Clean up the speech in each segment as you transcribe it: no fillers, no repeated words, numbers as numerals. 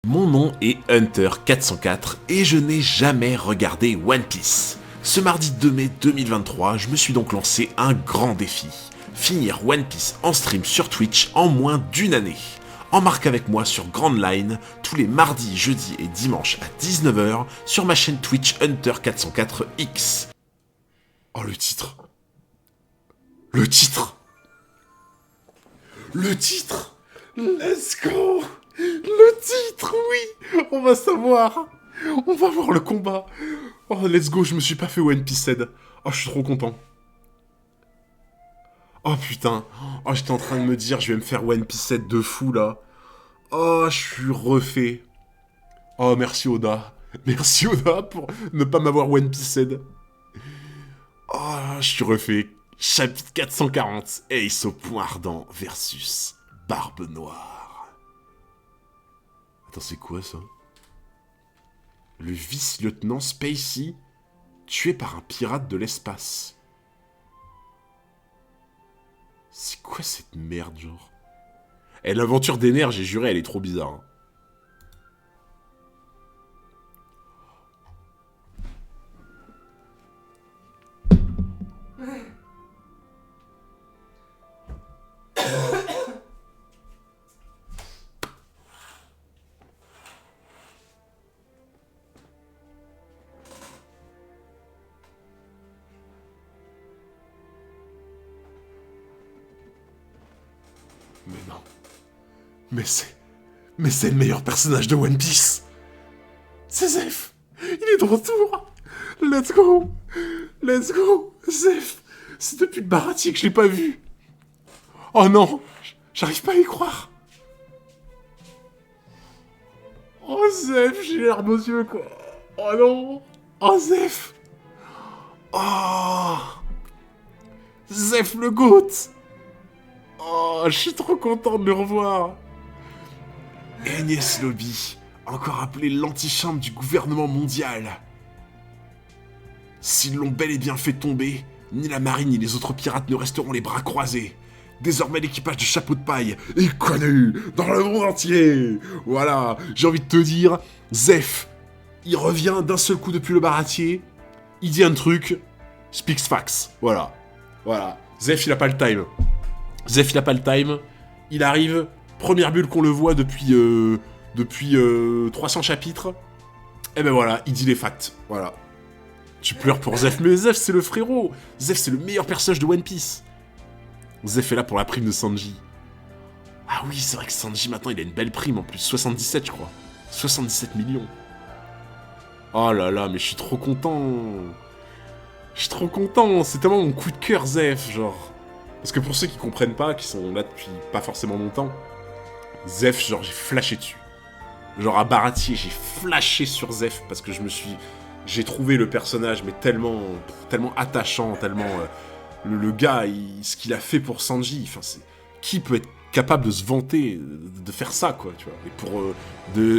Mon nom est Hunter404 et je n'ai jamais regardé One Piece. Ce mardi 2 mai 2023, je me suis donc lancé un grand défi. Finir One Piece en stream sur Twitch en moins d'une année. Embarque avec moi sur Grand Line tous les mardis, jeudis et dimanches à 19 h sur ma chaîne Twitch Hunter404X. Oh le titre. Le titre. Le titre. Let's go. Le titre, oui. On va savoir. On va voir le combat. Oh let's go, je me suis pas fait One Piece Z. Oh je suis trop content. Oh putain. Oh j'étais en train de me dire je vais me faire One Piece 7 de fou là. Oh je suis refait. Oh merci Oda. Merci Oda pour ne pas m'avoir One Piece 7. Oh je suis refait. Chapitre 440. Ace au point ardent versus Barbe Noire. Attends c'est quoi ça? Le vice-lieutenant Spacey tué par un pirate de l'espace. C'est quoi cette merde, genre? Eh, l'aventure des nerfs, j'ai juré, elle est trop bizarre. Hein. Mais non. Mais c'est le meilleur personnage de One Piece. C'est Zeph. Il est de retour. Let's go. Let's go. Zeph. C'est depuis le baratier que je l'ai pas vu. Oh non. J'arrive pas à y croire. Oh Zeph, j'ai l'air aux yeux quoi. Oh non. Oh Zeph. Oh. Zeph le GOAT. Oh, je suis trop content de le revoir. Enies Lobby, encore appelé l'antichambre du gouvernement mondial. S'ils l'ont bel et bien fait tomber, ni la marine ni les autres pirates ne resteront les bras croisés. Désormais, l'équipage de Chapeau de Paille est connu dans le monde entier. Voilà, j'ai envie de te dire, Zeph, il revient d'un seul coup depuis le baratier, il dit un truc, speaks facts. Voilà, voilà. Zeph, il a pas le time. Zeph, il a pas le time. Il arrive, première bulle qu'on le voit depuis 300 chapitres. Et ben voilà, il dit les facts. Voilà. Tu pleures pour Zeph, mais Zeph, c'est le frérot. Zeph, c'est le meilleur personnage de One Piece. Zeph est là pour la prime de Sanji. Ah oui, c'est vrai que Sanji, maintenant, il a une belle prime en plus. 77, je crois. 77 millions. Oh là là, mais je suis trop content. Je suis trop content. C'est tellement mon coup de cœur, Zeph, genre. Parce que pour ceux qui comprennent pas, qui sont là depuis pas forcément longtemps, Zeph, genre, j'ai flashé dessus. Genre, à Baratier, j'ai flashé sur Zeph parce que j'ai trouvé le personnage, mais tellement attachant, tellement... le gars, ce qu'il a fait pour Sanji, enfin, c'est... Qui peut être capable de se vanter de faire ça, quoi, tu vois. Et pour...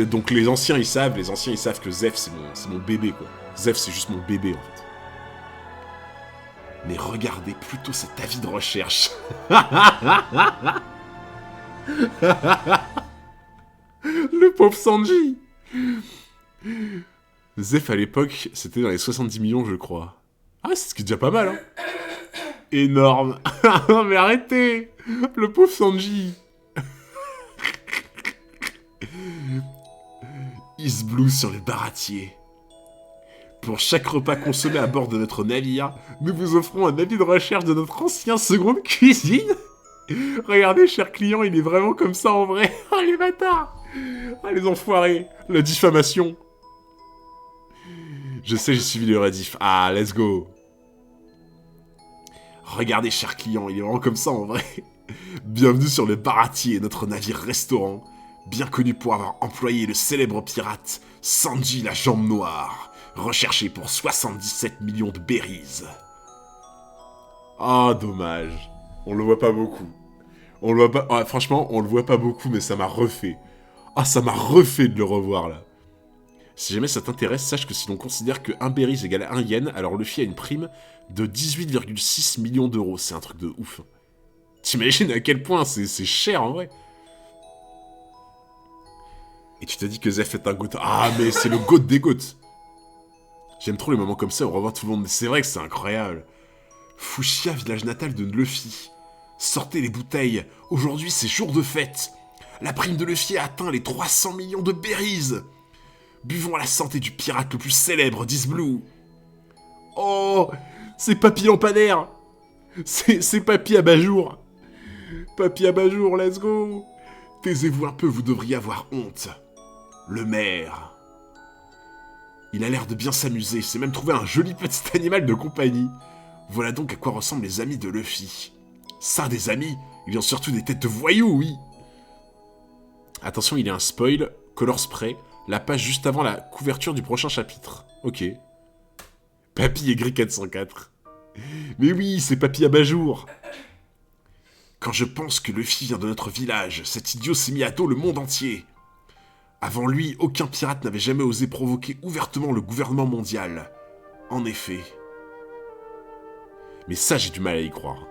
donc, les anciens, ils savent que Zeph, c'est mon bébé, quoi. Zeph, c'est juste mon bébé, en fait. Mais regardez plutôt cet avis de recherche. Le pauvre Sanji. Zeph, à l'époque, c'était dans les 70 millions, je crois. Ah, c'est ce qui est déjà pas mal, hein. Énorme. Non, mais arrêtez. Le pauvre Sanji. Is Blue sur le baratier. Pour chaque repas consommé à bord de notre navire, nous vous offrons un avis de recherche de notre ancien seconde cuisine. Regardez, cher client, il est vraiment comme ça en vrai. Ah, les bâtards. Ah, les enfoirés. La diffamation. Je sais, j'ai suivi le rediff. Ah, let's go. Regardez, cher client, il est vraiment comme ça en vrai. Bienvenue sur le baratier, notre navire-restaurant, bien connu pour avoir employé le célèbre pirate Sanji la Jambe Noire, recherché pour 77 millions de berries. Ah, dommage. On le voit pas beaucoup. On le voit pas... Ah, franchement, on le voit pas beaucoup, mais ça m'a refait. Ah, ça m'a refait de le revoir, là. Si jamais ça t'intéresse, sache que si l'on considère que 1 berries égale 1 yen, alors Luffy a une prime de 18,6 millions d'euros. C'est un truc de ouf. T'imagines à quel point c'est cher, en vrai. Et tu te dis que Zeph est un goat. Ah, mais c'est le goat des goats. J'aime trop les moments comme ça, on revoit tout le monde. C'est vrai que c'est incroyable. Fuchsia, village natal de Luffy. Sortez les bouteilles. Aujourd'hui, c'est jour de fête. La prime de Luffy a atteint les 300 millions de berries. Buvons à la santé du pirate le plus célèbre d'Isblue. Oh, c'est Papy Lampadaire. C'est Papy Abat-jour. Papy Abat-jour, let's go. Taisez-vous un peu, vous devriez avoir honte. Le maire. Il a l'air de bien s'amuser, il s'est même trouvé un joli petit animal de compagnie. Voilà donc à quoi ressemblent les amis de Luffy. Ça, des amis, ils ont surtout des têtes de voyous, oui. Attention, il y a un spoil, color spray, la page juste avant la couverture du prochain chapitre. Ok. Papy aigri 404. Mais oui, c'est Papy Abat-jour. Quand je pense que Luffy vient de notre village, cet idiot s'est mis à dos le monde entier. Avant lui, aucun pirate n'avait jamais osé provoquer ouvertement le gouvernement mondial. En effet. Mais ça, j'ai du mal à y croire.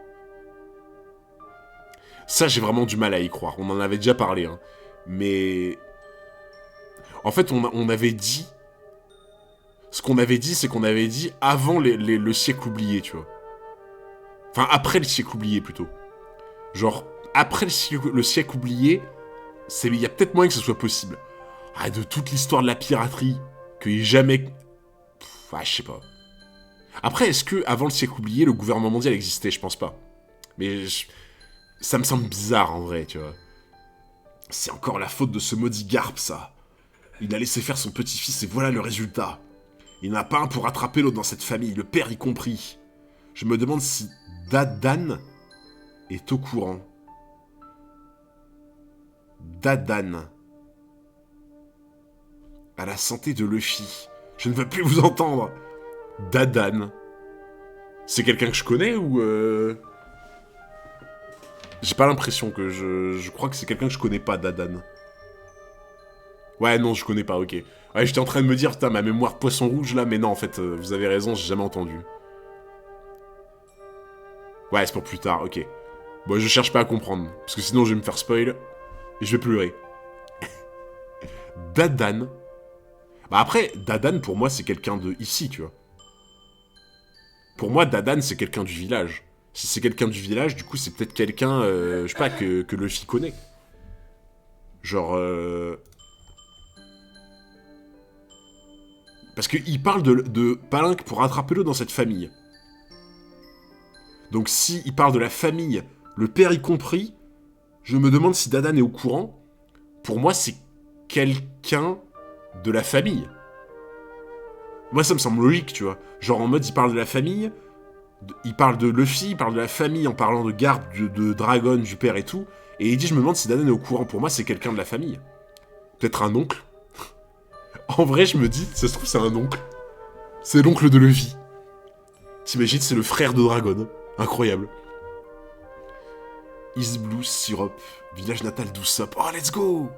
Ça, j'ai vraiment du mal à y croire. On en avait déjà parlé, hein. Mais... En fait, on avait dit... Ce qu'on avait dit, c'est qu'on avait dit avant le siècle oublié, tu vois. Enfin, après le siècle oublié, plutôt. Genre, après le siècle oublié, il y a peut-être moyen que ce soit possible. Ah, de toute l'histoire de la piraterie, qu'il n'y ait jamais... je sais pas. Après, est-ce que avant le siècle oublié, le gouvernement mondial existait? Je pense pas. Mais ça me semble bizarre, en vrai, tu vois. C'est encore la faute de ce maudit Garp, ça. Il a laissé faire son petit-fils et voilà le résultat. Il n'y en a pas un pour rattraper l'autre dans cette famille, le père y compris. Je me demande si Dadan est au courant. Dadan. À la santé de Luffy. Je ne veux plus vous entendre. Dadan. C'est quelqu'un que je connais ou J'ai pas l'impression que je crois que c'est quelqu'un que je connais pas, Dadan. Ouais, non, je connais pas, ok. Ouais, j'étais en train de me dire, putain, ma mémoire poisson rouge, là, mais non, en fait, vous avez raison, j'ai jamais entendu. Ouais, c'est pour plus tard, ok. Bon, je cherche pas à comprendre, parce que sinon je vais me faire spoil, et je vais pleurer. Dadan. Bah après, Dadan, pour moi, c'est quelqu'un de ici, tu vois. Pour moi, Dadan, c'est quelqu'un du village. Si c'est quelqu'un du village, du coup, c'est peut-être quelqu'un, je sais pas, que Luffy connaît. Genre, Parce qu'il parle de Palinque pour rattraper l'eau dans cette famille. Donc si il parle de la famille, le père y compris, je me demande si Dadan est au courant. Pour moi, c'est quelqu'un de la famille. Moi, ça me semble logique, tu vois. Genre en mode, il parle de la famille, il parle de Luffy, il parle de la famille en parlant de Garp, de Dragon, du père et tout. Et il dit, je me demande si Dadan est au courant. Pour moi, c'est quelqu'un de la famille. Peut-être un oncle. En vrai, je me dis, ça se trouve, c'est un oncle. C'est l'oncle de Luffy. T'imagines, c'est le frère de Dragon. Incroyable. Isblue Syrup, village natal d'Usopp. Oh, let's go!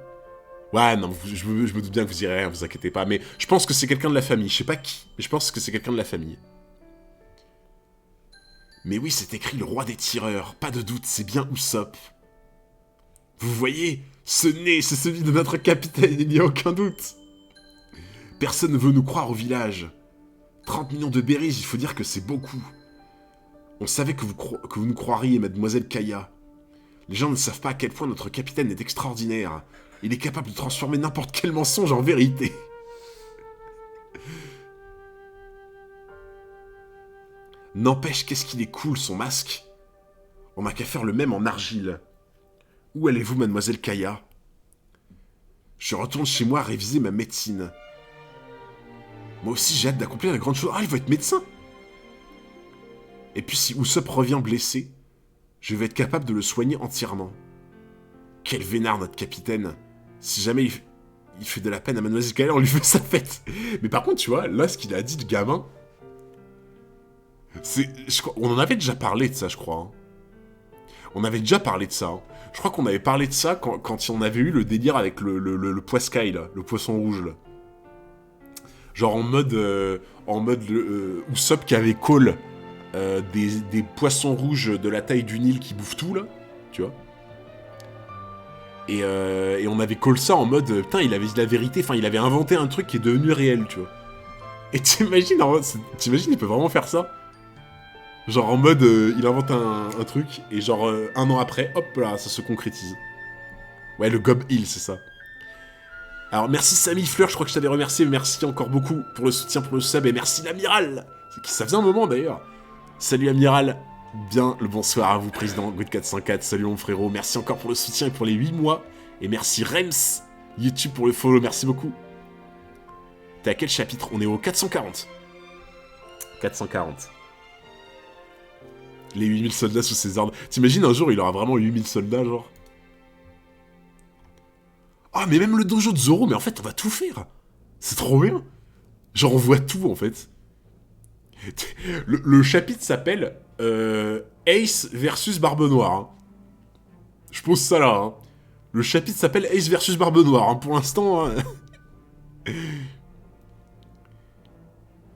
Ouais, non, je me doute bien que vous irez rien, vous inquiétez pas. Mais je pense que c'est quelqu'un de la famille. Je sais pas qui, mais je pense que c'est quelqu'un de la famille. Mais oui, c'est écrit le roi des tireurs. Pas de doute, c'est bien Usopp. Vous voyez, ce nez, c'est celui de notre capitaine, il n'y a aucun doute. Personne ne veut nous croire au village. 30 millions de berries, il faut dire que c'est beaucoup. On savait que vous nous croiriez, mademoiselle Kaya. Les gens ne savent pas à quel point notre capitaine est extraordinaire. Il est capable de transformer n'importe quel mensonge en vérité. N'empêche, qu'est-ce qu'il est cool, son masque. On n'a qu'à faire le même en argile. Où allez-vous, mademoiselle Kaya? Je retourne chez moi à réviser ma médecine. Moi aussi, j'ai hâte d'accomplir la grande chose. Ah, il va être médecin! Et puis, si Usopp revient blessé, je vais être capable de le soigner entièrement. Quel vénard, notre capitaine! Si jamais il fait de la peine à mademoiselle Kaya, on lui fait sa fête! Mais par contre, tu vois, là, ce qu'il a dit, le gamin... On en avait déjà parlé de ça, je crois. Hein. On avait déjà parlé de ça. Hein. Je crois qu'on avait parlé de ça quand on avait eu le délire avec le poiscaille, là, le poisson rouge, là. Genre en mode Usopp qui avait call des poissons rouges de la taille du Nil qui bouffent tout, là, tu vois. Et on avait call ça en mode, putain, il avait dit la vérité, enfin, il avait inventé un truc qui est devenu réel, tu vois. Et t'imagines, il peut vraiment faire ça? Genre en mode, il invente un truc, et genre un an après, hop là, ça se concrétise. Ouais, le Gob Hill, c'est ça. Alors merci Samy Fleur, je crois que je t'avais remercié, merci encore beaucoup pour le soutien, pour le sub, et merci l'amiral. Ça faisait un moment d'ailleurs. Salut amiral, bien le bonsoir à vous président, Good404, salut mon frérot, merci encore pour le soutien et pour les 8 mois, et merci Rems, YouTube pour le follow, merci beaucoup. T'es à quel chapitre? On est au 440. 440. Les 8000 soldats sous ses ordres. T'imagines un jour il aura vraiment 8000 soldats genre? Ah mais même le dojo de Zoro, mais en fait on va tout faire. C'est trop bien. Genre on voit tout en fait. Le chapitre s'appelle Ace versus Barbe Noire. Hein. Je pose ça là. Hein. Le chapitre s'appelle Ace versus Barbe Noire. Hein. Pour l'instant... Hein.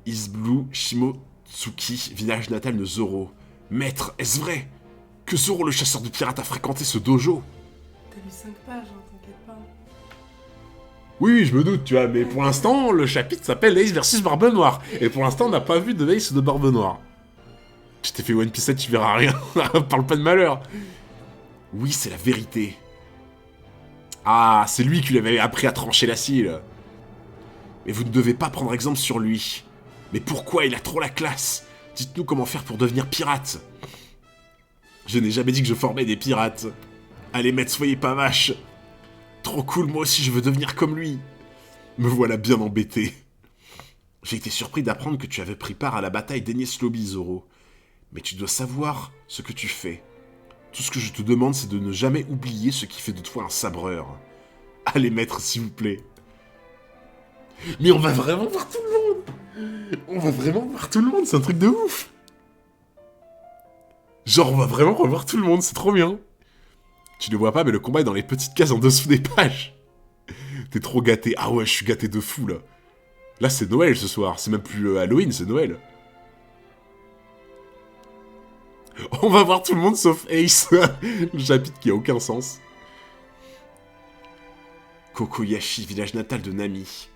Isblue Shimotsuki, village natal de Zoro. Maître, est-ce vrai que Zoro le chasseur de pirates a fréquenté ce dojo? T'as lu 5 pages, hein, t'inquiète pas. Oui, je me doute, tu vois, mais pour l'instant, le chapitre s'appelle Ace versus Barbe Noire. Et pour l'instant, on n'a pas vu de Ace ou de Barbe Noire. Tu t'es fait One Piece 7, tu verras rien. Parle pas de malheur. Oui, c'est la vérité. Ah, c'est lui qui lui avait appris à trancher l'acier, là. Mais vous ne devez pas prendre exemple sur lui. Mais pourquoi il a trop la classe? Dites-nous comment faire pour devenir pirate. Je n'ai jamais dit que je formais des pirates. Allez, maître, soyez pas vache. Trop cool, moi aussi je veux devenir comme lui. Me voilà bien embêté. J'ai été surpris d'apprendre que tu avais pris part à la bataille d'Enies Lobby, Zoro. Mais tu dois savoir ce que tu fais. Tout ce que je te demande, c'est de ne jamais oublier ce qui fait de toi un sabreur. Allez, maître, s'il vous plaît. Mais on va vraiment voir tout le monde. On va vraiment voir tout le monde, c'est un truc de ouf. Genre, on va vraiment revoir tout le monde, c'est trop bien. Tu ne vois pas, mais le combat est dans les petites cases en dessous des pages. T'es trop gâté. Ah ouais, je suis gâté de fou, là. Là, c'est Noël, ce soir. C'est même plus Halloween, c'est Noël. On va voir tout le monde, sauf Ace. Le chapitre qui a aucun sens. Kokoyashi, village natal de Nami.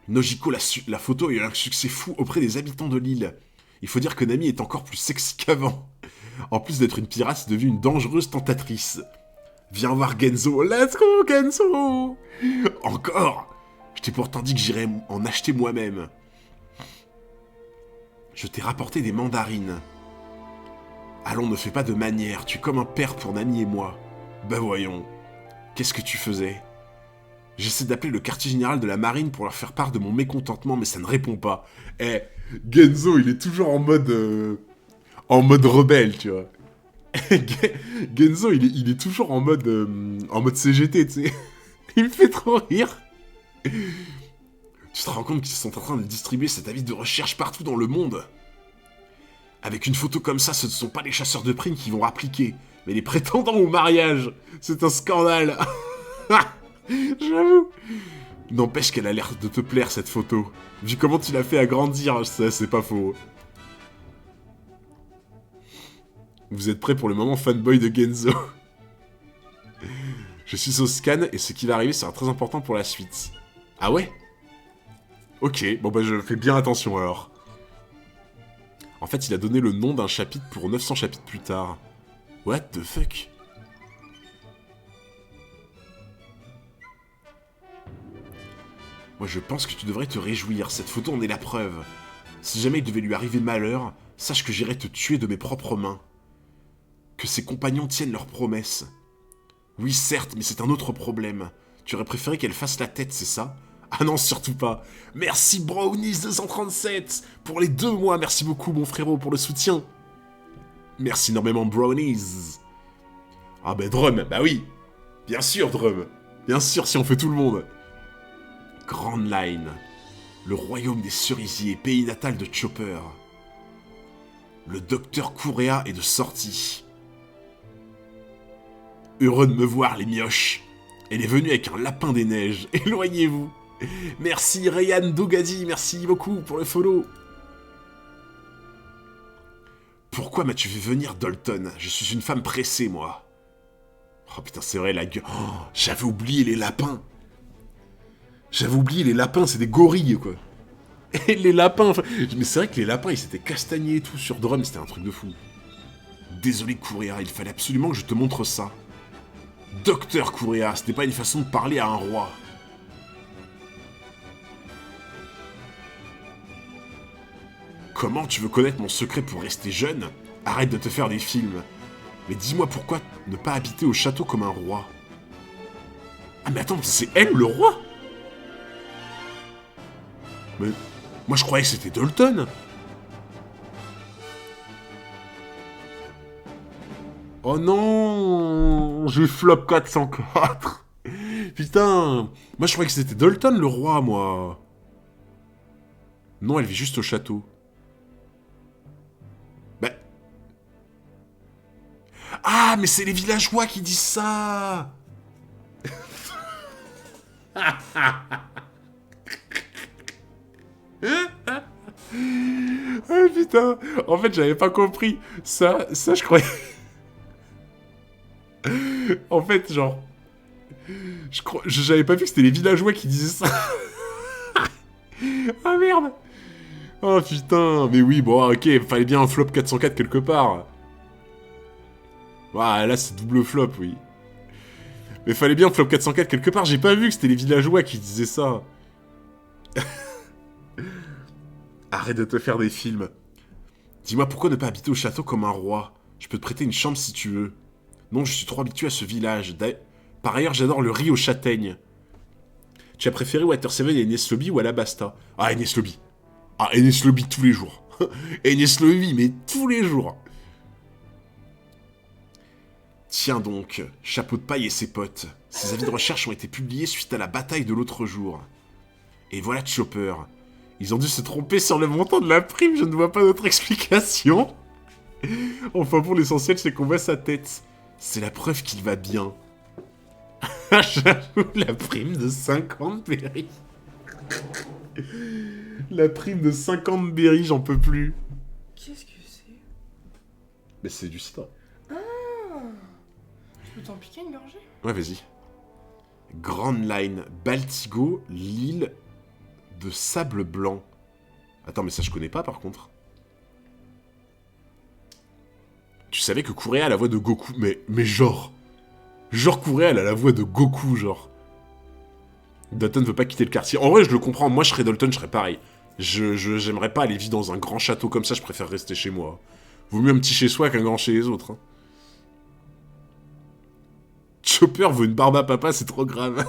Nojiko, la photo a eu un succès fou auprès des habitants de l'île. Il faut dire que Nami est encore plus sexy qu'avant. En plus d'être une pirate, c'est devenu une dangereuse tentatrice. Viens voir Genzo. Let's go, Genzo. Encore. Je t'ai pourtant dit que j'irais en acheter moi-même. Je t'ai rapporté des mandarines. Allons, ne fais pas de manières. Tu es comme un père pour Nami et moi. Bah voyons. Qu'est-ce que tu faisais? J'essaie d'appeler le quartier général de la marine pour leur faire part de mon mécontentement, mais ça ne répond pas. Eh, Genzo, il est toujours en mode rebelle, tu vois. Genzo, il est toujours en mode CGT, tu sais. Il me fait trop rire. Tu te rends compte qu'ils sont en train de distribuer cet avis de recherche partout dans le monde? Avec une photo comme ça, ce ne sont pas les chasseurs de primes qui vont appliquer, mais les prétendants au mariage. C'est un scandale. J'avoue. N'empêche qu'elle a l'air de te plaire, cette photo. Vu comment tu l'as fait agrandir, c'est pas faux. Vous êtes prêts pour le moment fanboy de Genzo? Je suis au scan et ce qui va arriver sera très important pour la suite. Ah ouais? Ok, bon bah je fais bien attention alors. En fait, il a donné le nom d'un chapitre pour 900 chapitres plus tard. What the fuck? Moi je pense que tu devrais te réjouir, cette photo en est la preuve. Si jamais il devait lui arriver malheur, sache que j'irai te tuer de mes propres mains. Que ses compagnons tiennent leurs promesses. Oui certes, mais c'est un autre problème. Tu aurais préféré qu'elle fasse la tête, c'est ça? Ah non, surtout pas. Merci Brownies237 pour les 2 mois, merci beaucoup mon frérot pour le soutien. Merci énormément Brownies. Ah bah Drum, bah oui. Bien sûr Drum. Bien sûr si on fait tout le monde. Grand Line, le royaume des cerisiers, pays natal de Chopper. Le docteur Kurea est de sortie. Heureux de me voir, les mioches. Elle est venue avec un lapin des neiges. Éloignez-vous. Merci Ryan Dogadi, merci beaucoup pour le follow. Pourquoi m'as-tu fait venir, Dalton? Je suis une femme pressée, moi. Oh putain, c'est vrai, la gueule. Oh, j'avais oublié les lapins. J'avais oublié les lapins, c'est des gorilles, quoi. Et les lapins, enfin... Mais c'est vrai que les lapins, ils s'étaient castagnés et tout sur Drum, c'était un truc de fou. Désolé, Kouréa, il fallait absolument que je te montre ça. Docteur Kouréa, c'était pas une façon de parler à un roi. Comment tu veux connaître mon secret pour rester jeune? Arrête de te faire des films. Mais dis-moi pourquoi ne pas habiter au château comme un roi? Ah mais attends, c'est elle le roi? Mais moi je croyais que c'était Dalton. Oh non, j'ai flop 404. Putain, moi je croyais que c'était Dalton le roi, moi. Non, elle vit juste au château. Bah... Ah, mais c'est les villageois qui disent ça. Ah putain, en fait j'avais pas compris. Ça je croyais... En fait, genre... J'avais pas vu que c'était les villageois qui disaient ça. Ah merde. Oh putain, mais oui, bon, ok, fallait bien un flop 404 quelque part. Ah, là c'est double flop, oui. Mais fallait bien un flop 404 quelque part, j'ai pas vu que c'était les villageois qui disaient ça. Arrête de te faire des films. Dis-moi pourquoi ne pas habiter au château comme un roi? Je peux te prêter une chambre si tu veux. Non, je suis trop habitué à ce village. Par ailleurs, j'adore le riz aux châtaignes. Tu as préféré Water 7 et Enies Lobby ou Alabasta? Ah, Enies Lobby. Ah, Enies Lobby tous les jours. Enies Lobby, mais tous les jours. Tiens donc, Chapeau de Paille et ses potes. Ces avis de recherche ont été publiés suite à la bataille de l'autre jour. Et voilà Chopper. Ils ont dû se tromper sur le montant de la prime, je ne vois pas d'autre explication. Enfin bon, l'essentiel c'est qu'on voit sa tête. C'est la preuve qu'il va bien. J'avoue, la prime de 50 berries. La prime de 50 berries, j'en peux plus. Qu'est-ce que c'est? Mais c'est du cidre. Ah, je peux t'en piquer une gorgée? Ouais, vas-y. Grand Line, Baltigo, l'île de sable blanc. Attends, mais ça je connais pas par contre. Tu savais que Kouréa a la voix de Goku, mais genre... Genre Kouréa, elle a la voix de Goku, genre. Dalton veut pas quitter le quartier. En vrai, je le comprends, moi je serais Dalton, je serais pareil. J'aimerais pas aller vivre dans un grand château comme ça, je préfère rester chez moi. Vaut mieux un petit chez soi qu'un grand chez les autres. Hein. Chopper veut une barbe à papa, c'est trop grave.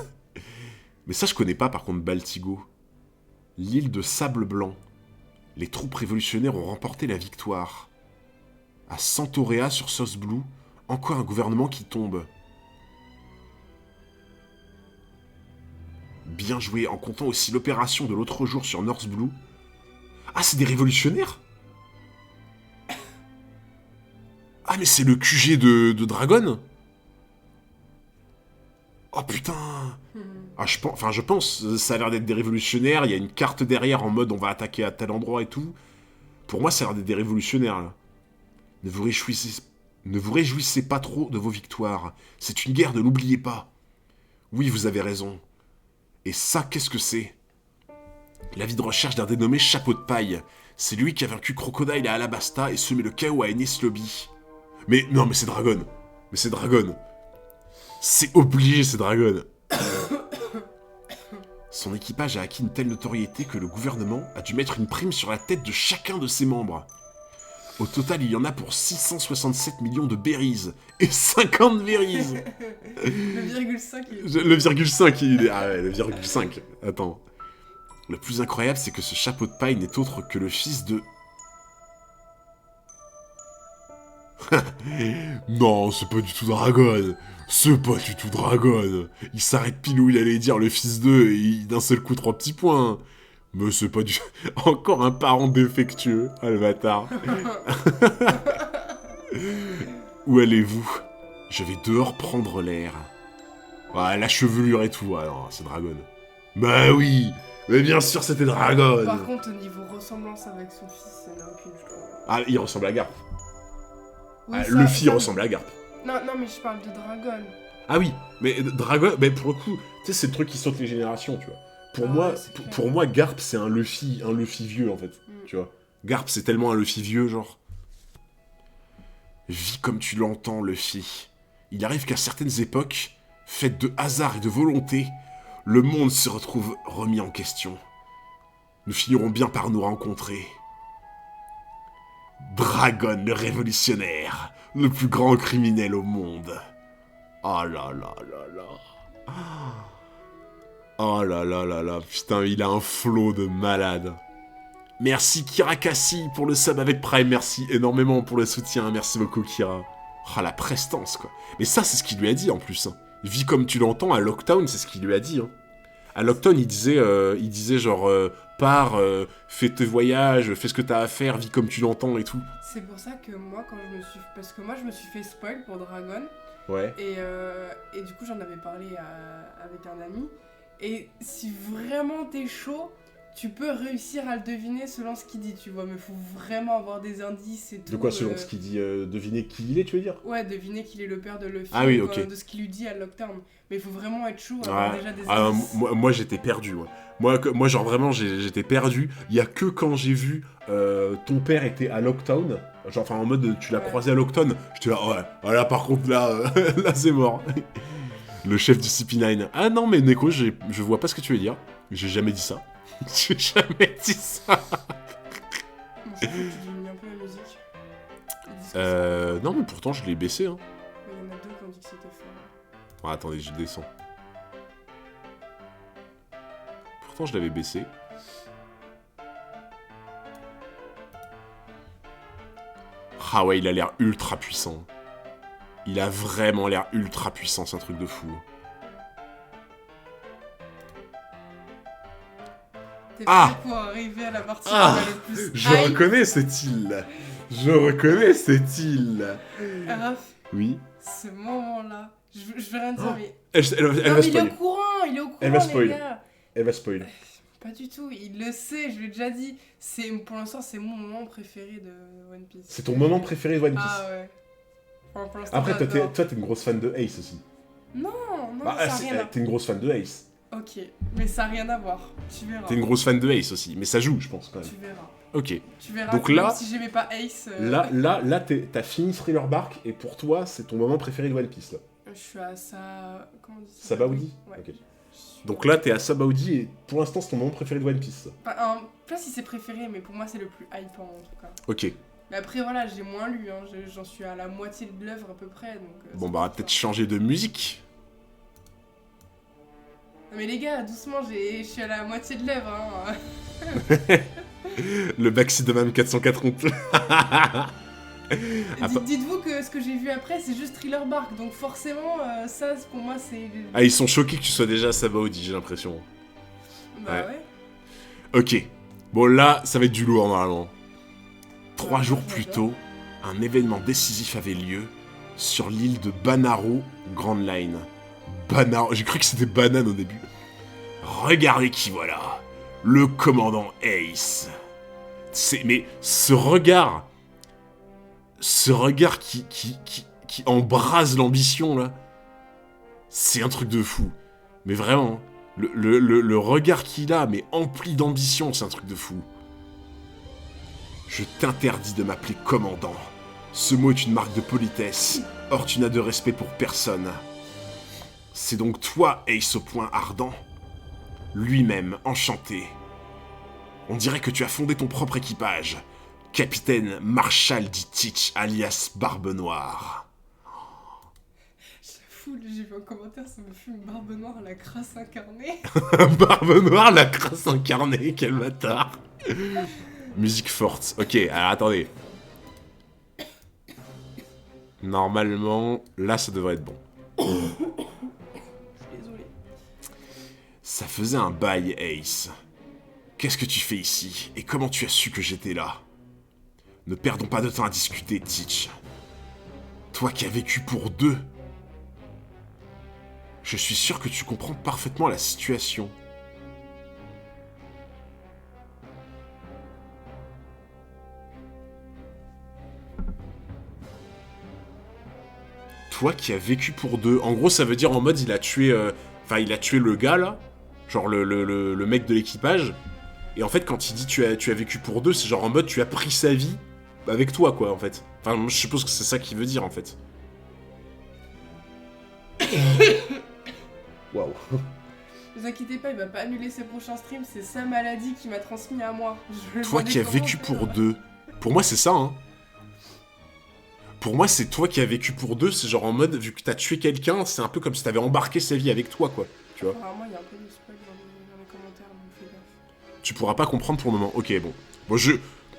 Mais ça, je connais pas par contre Baltigo. L'île de sable blanc. Les troupes révolutionnaires ont remporté la victoire. À Santorea sur Sauce Blue, encore un gouvernement qui tombe. Bien joué, en comptant aussi l'opération de l'autre jour sur North Blue. Ah, c'est des révolutionnaires? Ah, mais c'est le QG de Dragon? Oh putain! Ah, je pense, ça a l'air d'être des révolutionnaires, il y a une carte derrière en mode on va attaquer à tel endroit et tout. Pour moi, ça a l'air d'être des révolutionnaires, là. Ne vous réjouissez pas trop de vos victoires. C'est une guerre, ne l'oubliez pas. Oui, vous avez raison. Et ça, qu'est-ce que c'est? L'avis de recherche d'un dénommé Chapeau de Paille. C'est lui qui a vaincu Crocodile à Alabasta et semé le chaos à Enies Lobby. Mais non, mais c'est Dragon. Mais c'est Dragon. C'est obligé, c'est Dragon. Son équipage a acquis une telle notoriété que le gouvernement a dû mettre une prime sur la tête de chacun de ses membres. Au total, il y en a pour 667 millions de berries. Et 50 berries. Le virgule 5, il est... Le virgule 5, il est... Ah ouais, le virgule 5. Attends. Le plus incroyable, c'est que ce chapeau de paille n'est autre que le fils de... Non, c'est pas du tout Dragon. C'est pas du tout Dragon. Il s'arrête pile où il allait dire le fils d'eux et d'un seul coup 3 petits points. Mais c'est pas du... Encore un parent défectueux. Ah, le bâtard. Où allez-vous? Je vais dehors prendre l'air. Ah, la chevelure et tout. Ah non, c'est Dragon. Bah oui. Mais bien sûr, c'était Dragon. Par contre, au niveau ressemblance avec son fils, ça n'a aucune, je trouve. Ah, il ressemble à Garp. Oui, Ah, ça- Luffy ça- ressemble à Garp. Non, non, mais je parle de Dragon. Ah oui, mais Dragon, mais pour le coup, tu sais, c'est le truc qui saute les générations, tu vois. Pour Ah moi, ouais, c'est clair. pour moi, Garp, c'est un Luffy vieux, en fait, tu vois. Garp, c'est tellement un Luffy vieux, genre. Vis comme tu l'entends, Luffy. Il arrive qu'à certaines époques, faites de hasard et de volonté, le monde se retrouve remis en question. Nous finirons bien par nous rencontrer. Dragon, le révolutionnaire, le plus grand criminel au monde. Oh là là là là. Oh là là là là, putain, il a un flow de malade. Merci Kirakasi pour le sub avec Prime, merci énormément pour le soutien, merci beaucoup Kira. Ah, la prestance, quoi. Mais ça, c'est ce qu'il lui a dit, en plus. Hein. Vis comme tu l'entends, à Lockdown, c'est ce qu'il lui a dit. Hein. À Lockdown, il disait genre, pars, fais tes voyages, fais ce que t'as à faire, vis comme tu l'entends et tout. C'est pour ça que moi, quand je me suis... Parce que moi, je me suis fait spoil pour Dragon. Ouais. Et du coup, j'en avais parlé avec un ami. Et si vraiment t'es chaud, tu peux réussir à le deviner selon ce qu'il dit, tu vois. Mais faut vraiment avoir des indices et tout. De quoi, selon ce qu'il dit, deviner qui il est, tu veux dire? Ouais, deviner qu'il est le père de Luffy. Ah oui, ok. De ce qu'il lui dit à Lockdown. Mais il faut vraiment être chaud, avoir déjà des Ah, indices. moi j'étais perdu. Moi, genre vraiment, j'étais perdu. Il y a que quand j'ai vu ton père était à Lockdown, genre enfin en mode tu l'as croisé à Lockdown, j'étais là, ouais, voilà, par contre là, là c'est mort. Le chef du CP9. Ah non, mais Neko, je vois pas ce que tu veux dire. J'ai jamais dit ça. J'ai jamais dit ça. Bon, je trouve que tu diminues un peu la musique. Ils disent que Non, mais pourtant je l'ai baissé. Hein. il y en a deux qui ont dit que c'était fort. Ah, attendez, je descends. Pourtant je l'avais baissé. Ah ouais, il a l'air ultra puissant. Il a vraiment l'air ultra puissant, c'est un truc de fou. T'es Ah prêt pour arriver à la partie Ah qui va le plus Je hype. reconnais cette île. Je reconnais cette île. Raph, Oui. ce moment-là, je vais rien dire, mais... Elle Non, va mais il est au spoil. courant, il est au courant, Elle va spoil. les gars. Elle va spoil. Pas du tout, il le sait, je lui ai déjà dit. Pour l'instant, c'est mon moment préféré de One Piece. C'est ton moment préféré de One Piece. Ah ouais. Enfin, pour l'instant, Après, toi, j'adore. t'es une grosse fan de Ace aussi. Non, Bah, ça n'a rien à... t'es une grosse fan de Ace. Ok, mais ça n'a rien à voir. Tu verras. T'es une grosse fan de Ace aussi, mais ça joue, je pense, quand même. Tu verras. Ok. Tu verras. Donc que là- même si j'aimais pas Ace... Là, t'as fini Thriller Bark, et pour toi, c'est ton moment préféré de One Piece, là. Je suis à ça... Comment on dit ça? Sabaody. Ouais. Ok. Donc là, t'es à Sabaody, et pour l'instant, c'est ton moment préféré de One Piece. Enfin, pas si c'est préféré, mais pour moi, c'est le plus hypant, en tout cas. Ok. Mais après, voilà, j'ai moins lu, hein. J'en suis à la moitié de l'œuvre à peu près, donc... Bon, c'est bah, on va pas peut-être ça. changer de musique. Non mais les gars, doucement, je suis à la moitié de l'œuvre, hein. Le backseat de Mme 440. Dites-vous que ce que j'ai vu après, c'est juste Thriller Bark, donc forcément, ça, pour moi, c'est... Ah, ils sont choqués que tu sois déjà à Sabaody, j'ai l'impression. Bah ouais. Ok. Bon, là, ça va être du lourd, normalement. 3 Ouais, jours j'adore. plus tôt, un événement décisif avait lieu sur l'île de Banaro, Grand Line. Banaro... J'ai cru que c'était banane au début. Regardez qui voilà. Le commandant Ace. Mais ce regard... Ce regard qui embrase l'ambition, là... C'est un truc de fou. Mais vraiment... Le regard qu'il a, mais empli d'ambition, c'est un truc de fou. Je t'interdis de m'appeler commandant. Ce mot est une marque de politesse. Or, tu n'as de respect pour personne. C'est donc toi, Ace au point ardent. Lui-même, enchanté. On dirait que tu as fondé ton propre équipage. Capitaine Marshall D. Teach, alias Barbe Noire. Fou, j'ai vu un commentaire, ça me fait une barbe noire à la crasse incarnée. Barbe Noire, la crasse incarnée, quel bâtard. Musique forte. Ok, alors attendez. Normalement, là, ça devrait être bon. Je suis désolée. Ça faisait un bail, Ace. Qu'est-ce que tu fais ici? Et comment tu as su que j'étais là? Ne perdons pas de temps à discuter, Teach. Toi qui as vécu pour deux. Je suis sûr que tu comprends parfaitement la situation. toi qui as vécu pour deux. En gros, ça veut dire en mode, il a tué... il a tué le gars, là. Genre le mec de l'équipage. Et en fait, quand il dit tu as vécu pour deux, c'est genre en mode, tu as pris sa vie avec toi, quoi, en fait. Enfin, je suppose que c'est ça qu'il veut dire, en fait. Waouh. Ne vous inquiétez pas, il va pas annuler ses prochains streams, c'est sa maladie qui m'a transmis à moi. Toi qui as vécu pour deux. Pour moi, c'est ça, hein. Pour moi, c'est toi qui as vécu pour deux, c'est genre en mode, vu que t'as tué quelqu'un, c'est un peu comme si t'avais embarqué sa vie avec toi, quoi. Tu vois. Apparemment, il y a un peu de spoil dans les commentaires, donc fais gaffe. Tu pourras pas comprendre pour le moment. Ok, bon.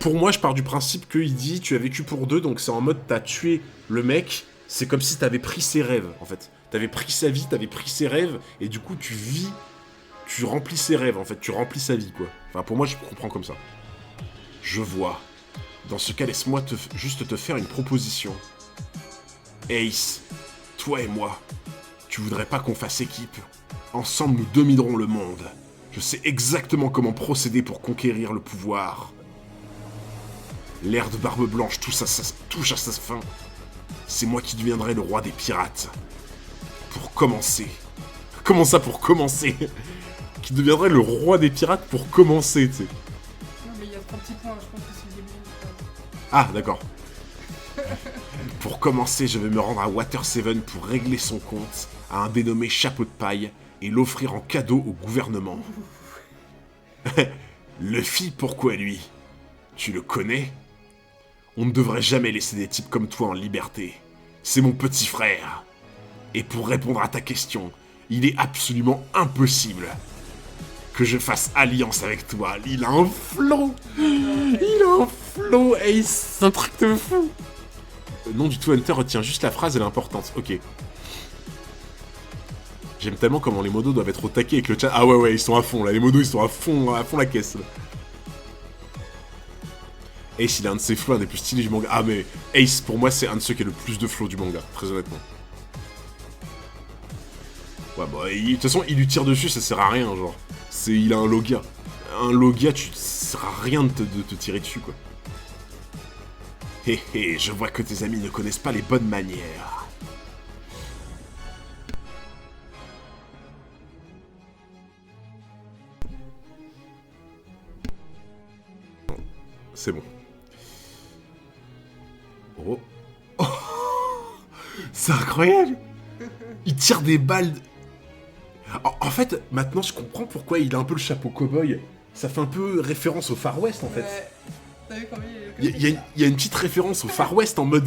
Pour moi, je pars du principe qu'il dit, tu as vécu pour deux, donc c'est en mode, t'as tué le mec, c'est comme si t'avais pris ses rêves, en fait. T'avais pris sa vie, t'avais pris ses rêves, et du coup, tu vis, tu remplis ses rêves, en fait. Tu remplis sa vie, quoi. Enfin, pour moi, je comprends comme ça. Je vois. Dans ce cas, laisse-moi juste te faire une proposition. Ace, toi et moi, tu voudrais pas qu'on fasse équipe? Ensemble, nous dominerons le monde. Je sais exactement comment procéder pour conquérir le pouvoir. L'ère de Barbe Blanche touche à sa fin. C'est moi qui deviendrai le roi des pirates. Pour commencer. Comment ça, pour commencer? Qui deviendrait le roi des pirates pour commencer, tu sais. Non, mais il y a 3 petits points, je pense que c'est le début. Ah, d'accord. Pour commencer, je vais me rendre à Water 7 pour régler son compte à un dénommé Chapeau de Paille et l'offrir en cadeau au gouvernement. Luffy, pourquoi lui? Tu le connais? On ne devrait jamais laisser des types comme toi en liberté. C'est mon petit frère. Et pour répondre à ta question, il est absolument impossible que je fasse alliance avec toi. Il a un flow. Il a un flow, Ace. C'est un truc de fou. Le nom du Two Hunter retient juste la phrase, elle est importante. Ok. J'aime tellement comment les modos doivent être au taquet avec le chat. Ah ouais, ils sont à fond là. Les modos, ils sont à fond la caisse. Là. Ace, il a un de ses flows, un des plus stylés du manga. Ah mais Ace, pour moi, c'est un de ceux qui a le plus de flow du manga, très honnêtement. Ouais, bah, de toute façon, il lui tire dessus, ça sert à rien, genre. Il a un Logia. Un Logia, ça sert à rien de te tirer dessus, quoi. Hé hé, je vois que tes amis ne connaissent pas les bonnes manières. C'est bon. Oh. Oh. C'est incroyable. Il tire des balles. En fait, maintenant je comprends pourquoi il a un peu le chapeau cow-boy. Ça fait un peu référence au Far West en fait. Ouais. T'as vu comment Il y a une petite référence au Far West en mode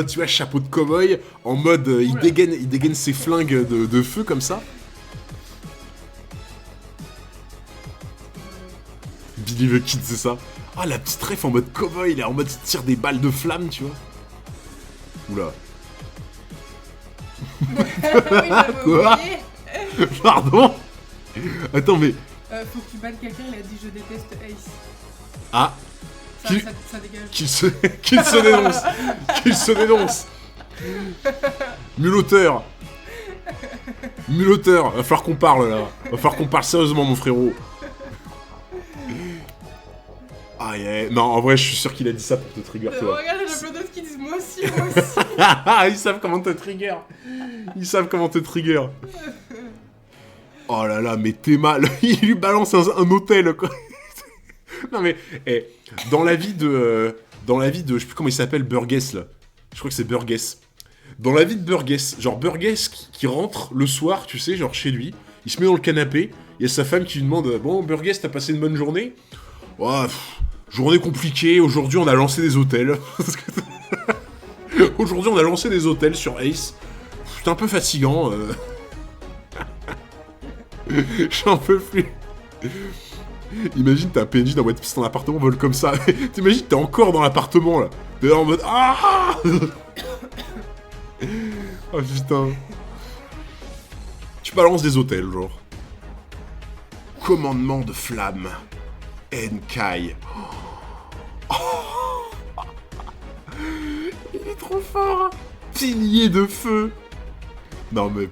tu vois, chapeau de cow-boy, en mode il dégaine ses flingues de feu comme ça. Billy the Kid, c'est ça. Ah, la petite ref en mode cow-boy, il est en mode il tire des balles de flamme, tu vois. Oula. Oui, j'avais oublié. Pardon. Attends, mais... Faut que tu battes quelqu'un, il a dit je déteste Ace. Ah. Ça dégage. Qu'il se dénonce. Qu'il se dénonce. Mulauteur. Mulauteur. Va falloir qu'on parle, là. Va falloir qu'on parle sérieusement, mon frérot. Ah, yeah. Non, en vrai, je suis sûr qu'il a dit ça pour te trigger, toi. Regarde, il y a plein d'autres qui disent moi aussi. Ils savent comment te trigger. Ils savent comment te trigger. Oh là là, mais t'es mal. Il lui balance un hôtel, quoi. Non mais, dans la vie de, je sais plus comment il s'appelle, Burgess, là. Je crois que c'est Burgess. Dans la vie de Burgess, genre Burgess qui rentre le soir, tu sais, genre chez lui, il se met dans le canapé, il y a sa femme qui lui demande « Bon, Burgess, t'as passé une bonne journée ?» « Ouais, journée compliquée, aujourd'hui on a lancé des hôtels. » Aujourd'hui on a lancé des hôtels sur Ace. C'est un peu fatigant. J'en peux plus. Imagine, t'as un PNJ dans One Piece, ton appartement vole comme ça. T'imagines, t'es encore dans l'appartement, là. T'es là en mode... Ah. Oh putain. Tu balances des hôtels, genre. Commandement de flamme. Enkai. Oh. Il est trop fort. Pilier de feu. Non, mais...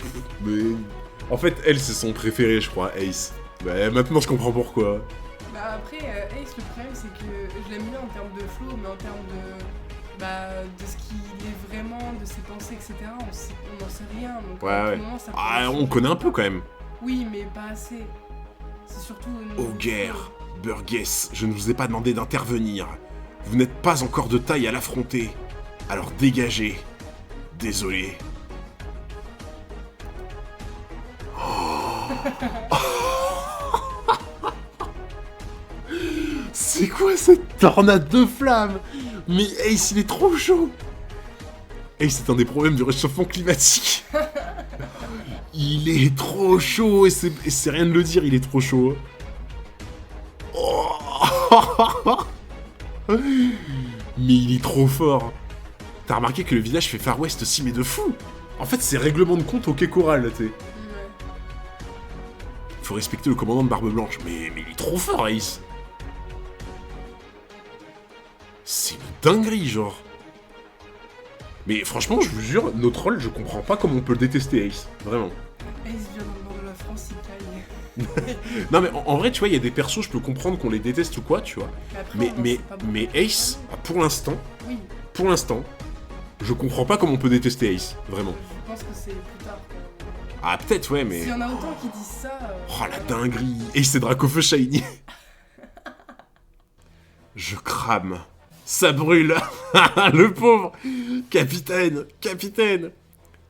En fait, elle, c'est son préféré, je crois, Ace. Bah, maintenant, je comprends pourquoi. Bah après, Ace, le problème, c'est que je l'aime bien en termes de flow, mais en termes Bah, de ce qu'il est vraiment, de ses pensées, etc., on n'en sait rien. Donc, Ouais, à tout ouais. moment, ça peut Ah, changer. on connaît un peu quand même. Oui, mais pas assez. C'est surtout... Auguerre, Burgess, je ne vous ai pas demandé d'intervenir. Vous n'êtes pas encore de taille à l'affronter. Alors dégagez. Désolé. C'est quoi cette tornade de flammes? Mais Ace, il est trop chaud. Ace, c'est un des problèmes du réchauffement climatique. Il est trop chaud, et c'est rien de le dire, il est trop chaud. Oh. Mais il est trop fort. T'as remarqué que le village fait Far West aussi, mais de fou. En fait, c'est règlement de compte au quai choral, là, t'sais. Ouais. Faut respecter le commandant de Barbe Blanche. Mais il est trop fort, Ace. C'est une dinguerie, genre. Mais franchement, je vous jure, notre rôle, je comprends pas comment on peut le détester, Ace. Vraiment. Ace vient dans le nord de la France, il caille. Non, mais en vrai, tu vois, il y a des persos, je peux comprendre qu'on les déteste ou quoi, tu vois. Après, Mais Ace, pour l'instant, Oui, je comprends pas comment on peut détester Ace. Vraiment. je pense que c'est plus tard. Ah, peut-être, ouais, mais... S'il y en a autant qui disent ça... Oh, la dinguerie. Ace, c'est Dracofeu Shiny. Je crame. Ça brûle. Le pauvre. Capitaine.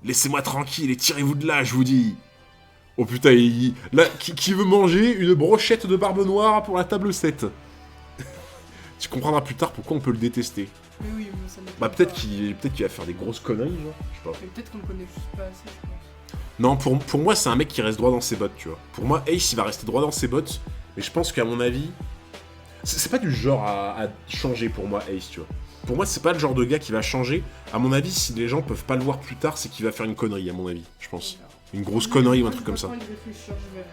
Laissez-moi tranquille et tirez-vous de là, je vous dis. Oh putain, là, qui veut manger une brochette de barbe noire pour la table 7? Tu comprendras plus tard pourquoi on peut le détester. Mais oui, mais ça m'étonne Bah pas. peut-être qu'il va faire des grosses conneries, genre. Je sais pas. Mais peut-être qu'on le connaît juste pas assez, je pense. Non, pour moi, c'est un mec qui reste droit dans ses bottes, tu vois. Pour moi, Ace, il va rester droit dans ses bottes. Mais je pense qu'à mon avis... C'est pas du genre à changer pour moi, Ace, tu vois. Pour moi, c'est pas le genre de gars qui va changer. À mon avis, si les gens peuvent pas le voir plus tard, c'est qu'il va faire une connerie, à mon avis, je pense. Une grosse connerie ou un truc comme ça. Je vais pas réfléchir, je verrai.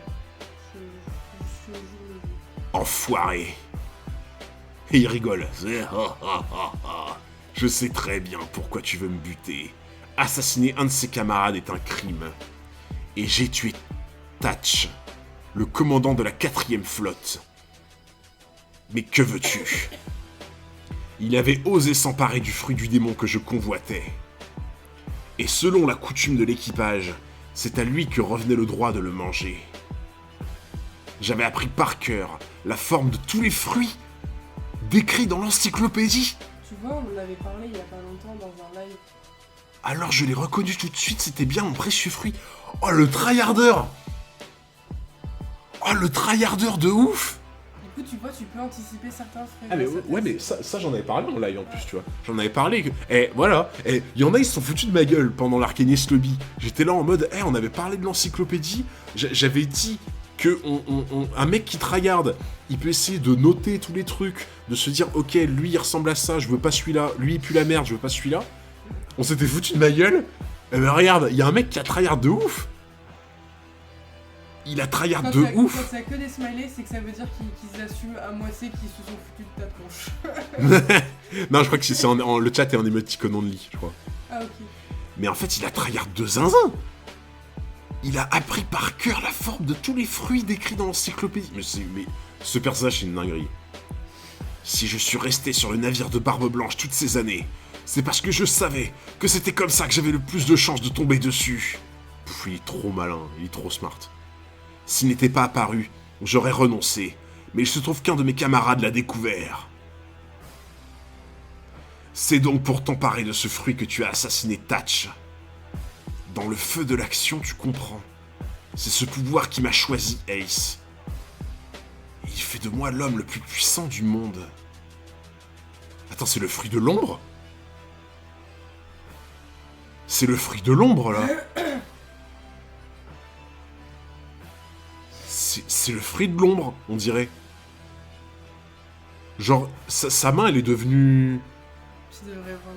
Je suis au jour le jour. Enfoiré. Et il rigole. Je sais très bien pourquoi tu veux me buter. Assassiner un de ses camarades est un crime. Et j'ai tué Tatch, le commandant de la 4ème flotte. Mais que veux-tu? Il avait osé s'emparer du fruit du démon que je convoitais. Et selon la coutume de l'équipage, c'est à lui que revenait le droit de le manger. J'avais appris par cœur la forme de tous les fruits décrits dans l'encyclopédie. Tu vois, on en avait parlé il y a pas longtemps dans un live. Alors je l'ai reconnu tout de suite, c'était bien mon précieux fruit. Oh le tryharder! Oh le tryharder de ouf! Du coup, tu vois, tu peux anticiper certains fruits. Ah mais ouais mais ça j'en avais parlé en live en plus tu vois. J'en avais parlé que... voilà, y en a ils se sont foutus de ma gueule pendant l'Arcanius Lobby. J'étais là en mode, on avait parlé de l'encyclopédie, j'avais dit que un mec qui tryhard, il peut essayer de noter tous les trucs, de se dire ok lui il ressemble à ça, je veux pas celui-là, lui il pue la merde, je veux pas celui-là. On s'était foutu de ma gueule. Eh ben regarde, il y a un mec qui a tryhard de ouf. Il a tryhard de ouf. Quand c'est que des smileys, c'est que ça veut dire qu'ils assument à moitié qu'ils se sont foutus de ta tronche. Non, je crois que c'est le chat est en émoticône only, je crois. Ah ok. Mais en fait, il a tryhard de zinzin. Il a appris par cœur la forme de tous les fruits décrits dans l'encyclopédie. Mais ce personnage, c'est une dinguerie. Si je suis resté sur le navire de Barbe Blanche toutes ces années, c'est parce que je savais que c'était comme ça que j'avais le plus de chances de tomber dessus. Pouf, il est trop malin, il est trop smart. S'il n'était pas apparu, j'aurais renoncé, mais il se trouve qu'un de mes camarades l'a découvert. C'est donc pour t'emparer de ce fruit que tu as assassiné Tatch. Dans le feu de l'action, tu comprends. C'est ce pouvoir qui m'a choisi, Ace. Il fait de moi l'homme le plus puissant du monde. Attends, c'est le fruit de l'ombre? C'est le fruit de l'ombre, là. C'est le fruit de l'ombre, on dirait. Genre, sa main, elle est devenue...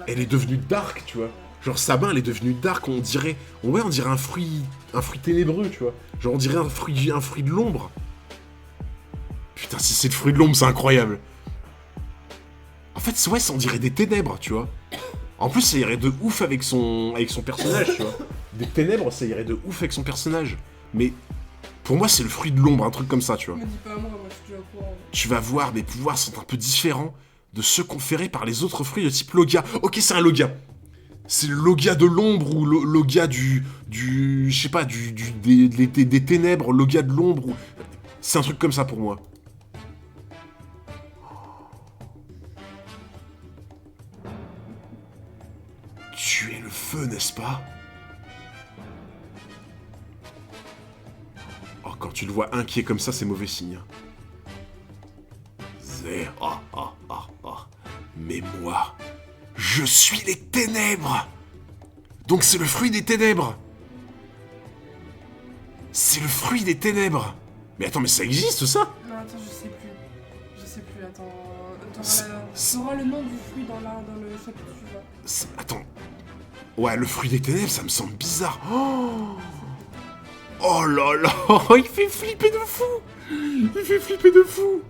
Elle est devenue dark, tu vois. Genre, sa main, elle est devenue dark, on dirait... Ouais, on dirait un fruit ténébreux, tu vois. Genre, on dirait un fruit de l'ombre. Putain, si c'est le fruit de l'ombre, c'est incroyable. En fait, ouais, on dirait des ténèbres, tu vois. En plus, ça irait de ouf avec son personnage, tu vois. Des ténèbres, ça irait de ouf avec son personnage. Mais pour moi, c'est le fruit de l'ombre, un truc comme ça, tu vois. Me dis pas à moi, je suis déjà au courant. Tu vas voir, mes pouvoirs sont un peu différents de ceux conférés par les autres fruits de type Logia. Ok, c'est un Logia. C'est le Logia de l'ombre ou le Logia je sais pas, des ténèbres, Logia de l'ombre. C'est un truc comme ça pour moi. Tu es le feu, n'est-ce pas? Oh, quand tu le vois inquiet comme ça, c'est mauvais signe. Mais moi, je suis les ténèbres. Donc c'est le fruit des ténèbres. C'est le fruit des ténèbres. Mais attends, mais ça existe ça? Non, attends, je sais plus. Je sais plus, attends. T'auras le nom du fruit dans le chapitre suivant. Attends. Ouais, le fruit des ténèbres, ça me semble bizarre. Oh là là, il fait flipper de fou. Il fait flipper de fou.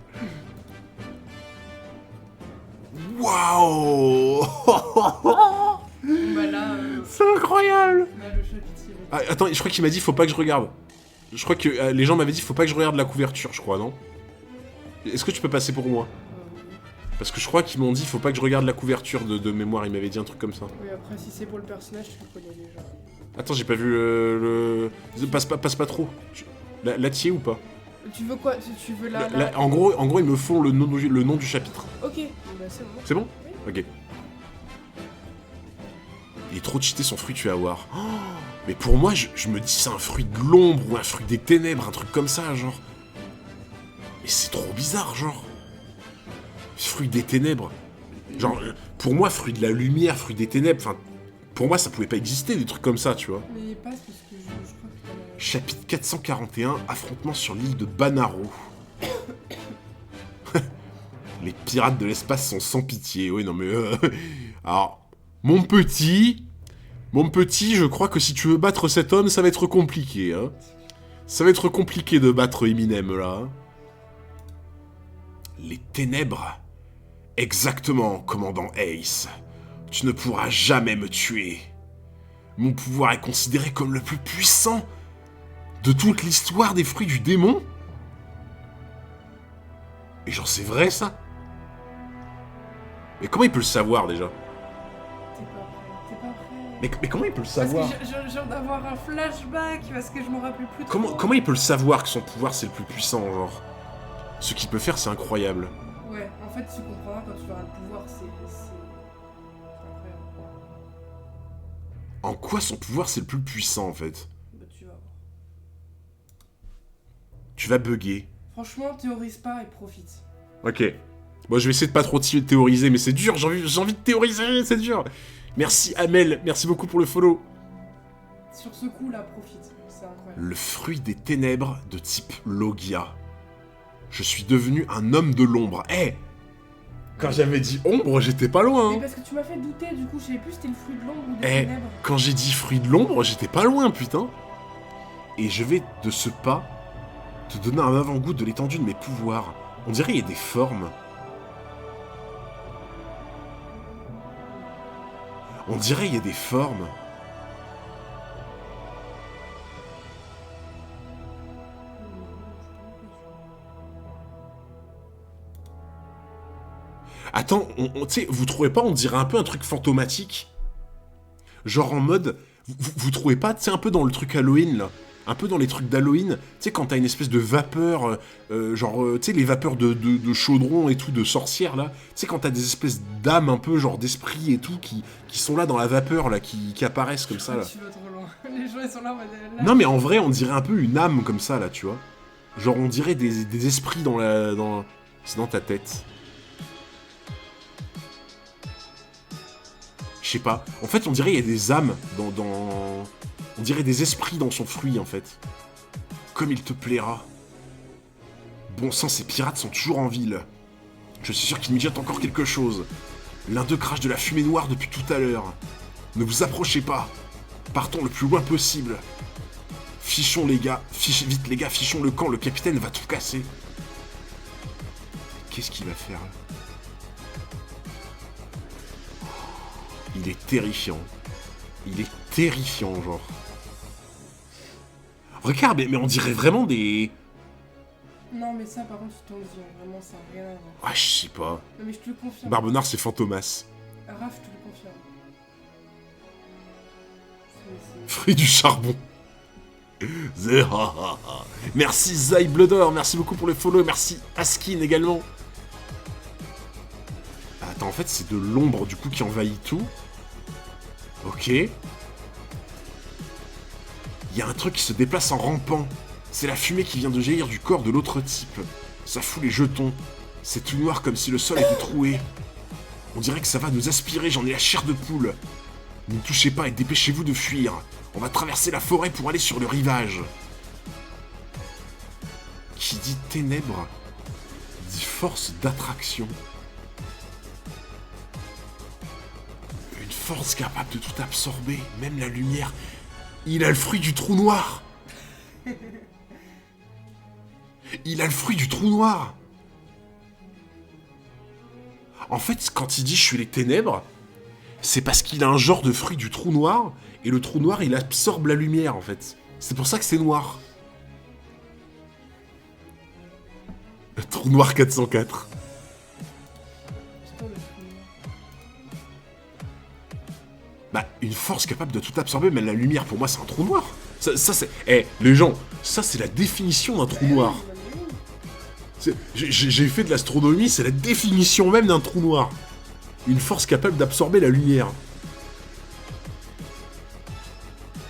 Waouh. Bah là... C'est incroyable. Là, le chapitre suivant. Ah, attends, je crois qu'il m'a dit faut pas que je regarde. Je crois que les gens m'avaient dit faut pas que je regarde la couverture, je crois, non? Est-ce que tu peux passer pour moi? Parce que je crois qu'ils m'ont dit faut pas que je regarde la couverture de mémoire, ils m'avaient dit un truc comme ça. Oui, après, si c'est pour le personnage, tu le connais déjà. Attends, j'ai pas vu le... Passe pas trop. Là, t'y es ou pas? Tu veux quoi? Tu veux là... En gros, ils me font le nom du chapitre. Ok, bah c'est bon. C'est bon? Oui. Ok. Il est trop cheaté son fruit, tu vas voir. Oh, mais pour moi, je me dis c'est un fruit de l'ombre ou un fruit des ténèbres, un truc comme ça, genre. Mais c'est trop bizarre, genre. Fruit des ténèbres. Genre, pour moi, fruit de la lumière, fruit des ténèbres, enfin... Pour moi, ça pouvait pas exister, des trucs comme ça, tu vois. Mais passe parce que je crois que t'as... Chapitre 441, affrontement sur l'île de Banaro. Les pirates de l'espace sont sans pitié. Oui, non mais... Alors, mon petit, je crois que si tu veux battre cet homme, ça va être compliqué, hein. Ça va être compliqué de battre Eminem, là. Hein. Les ténèbres. Exactement, commandant Ace. Tu ne pourras jamais me tuer. Mon pouvoir est considéré comme le plus puissant de toute l'histoire des fruits du démon. Et genre, c'est vrai, ça? Mais comment il peut le savoir, déjà? T'es pas prêt. Mais comment il peut le savoir? Parce que je viens d'avoir un flashback, parce que je me rappelle plus trop. Comment il peut le savoir que son pouvoir, c'est le plus puissant, genre? Ce qu'il peut faire, c'est incroyable. Ouais, en fait, tu comprendras quand tu auras le pouvoir, c'est incroyable. En quoi son pouvoir, c'est le plus puissant, en fait? Bah, tu vas voir. Tu vas bugger. Franchement, théorise pas et profite. Ok. Bon, je vais essayer de pas trop théoriser, mais c'est dur, j'ai envie de théoriser, c'est dur. Merci Amel, merci beaucoup pour le follow. Sur ce coup, là, profite. C'est incroyable. Le fruit des ténèbres de type Logia. Je suis devenu un homme de l'ombre. Eh, quand j'avais dit ombre, j'étais pas loin. Mais parce que tu m'as fait douter, du coup, je savais plus si c'était le fruit de l'ombre ou des Eh, ténèbres. quand j'ai dit fruit de l'ombre, j'étais pas loin, putain. Et je vais, de ce pas, te donner un avant-goût de l'étendue de mes pouvoirs. On dirait qu'il y a des formes. On dirait qu'il y a des formes. Attends, tu sais, vous trouvez pas, on dirait un peu un truc fantomatique? Genre en mode, vous trouvez pas, tu sais, un peu dans le truc Halloween, là? Un peu dans les trucs d'Halloween, tu sais, quand t'as une espèce de vapeur, genre, tu sais, les vapeurs de chaudron et tout, de sorcières, là. Tu sais, quand t'as des espèces d'âmes un peu, genre d'esprits et tout, qui sont là dans la vapeur, là, qui apparaissent comme ça, là. Tu vas trop loin. Les gens, ils sont là en mode... Non, mais en vrai, on dirait un peu une âme comme ça, là, tu vois. Genre, on dirait des esprits c'est dans ta tête. Je sais pas. En fait, on dirait qu'il y a des âmes On dirait des esprits dans son fruit, en fait. Comme il te plaira. Bon sang, ces pirates sont toujours en ville. Je suis sûr qu'ils mijotent encore quelque chose. L'un d'eux crache de la fumée noire depuis tout à l'heure. Ne vous approchez pas. Partons le plus loin possible. Fichons les gars. Vite les gars, fichons le camp. Le capitaine va tout casser. Qu'est-ce qu'il va faire là? Il est terrifiant. Il est terrifiant, genre. Regarde, mais on dirait vraiment des Non, mais ça, par contre, tu t'en dis, vraiment, ça n'a rien à voir. Ah, je sais pas. Non, mais je te le confirme. Barbe Noire, c'est Fantomas. Raph, je te le confirme. Fruit du charbon. Merci Zai Bloodor, merci beaucoup pour le follow, merci Askin également. Attends, en fait, c'est de l'ombre du coup qui envahit tout. Ok. Il y a un truc qui se déplace en rampant. C'est la fumée qui vient de jaillir du corps de l'autre type. Ça fout les jetons. C'est tout noir comme si le sol était troué. On dirait que ça va nous aspirer, j'en ai la chair de poule. Ne touchez pas et dépêchez-vous de fuir. On va traverser la forêt pour aller sur le rivage. Qui dit ténèbres, dit force d'attraction. Une force capable de tout absorber, même la lumière. Il a le fruit du trou noir. Il a le fruit du trou noir. En fait, quand il dit je suis les ténèbres, c'est parce qu'il a un genre de fruit du trou noir, et le trou noir, il absorbe la lumière, en fait. C'est pour ça que c'est noir. Le trou noir 404. Bah, une force capable de tout absorber, mais la lumière, pour moi, c'est un trou noir. Ça c'est... les gens, ça, c'est la définition d'un trou noir. J'ai fait de l'astronomie, c'est la définition même d'un trou noir. Une force capable d'absorber la lumière.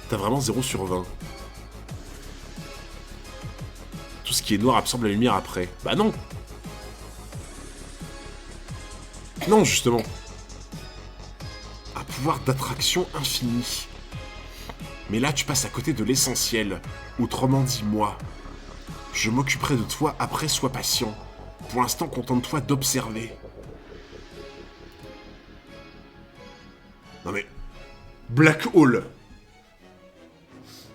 T'as vraiment 0 sur 20. Tout ce qui est noir absorbe la lumière après. Bah non. Non, justement. Un pouvoir d'attraction infini. Mais là, tu passes à côté de l'essentiel. Autrement dit, moi. Je m'occuperai de toi après, sois patient. Pour l'instant, contente-toi d'observer. Non mais... Black Hole.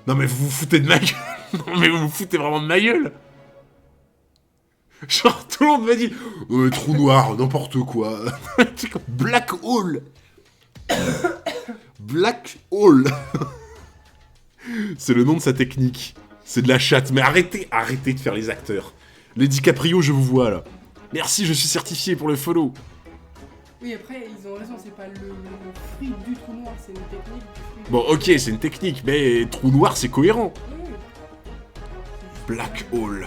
Non mais vous vous foutez de ma gueule. Non mais vous vous foutez vraiment de ma gueule. Genre tout le monde m'a dit trou noir, n'importe quoi. Black Hole. Black Hole. C'est le nom de sa technique. C'est de la chatte. Mais arrêtez de faire les acteurs. Les DiCaprio, je vous vois là. Merci, je suis certifié pour le follow. Oui, après, ils ont raison, c'est pas le fruit du trou noir, c'est une technique du fruit. Bon, ok, c'est une technique, mais trou noir, c'est cohérent. Oui. Black Hole.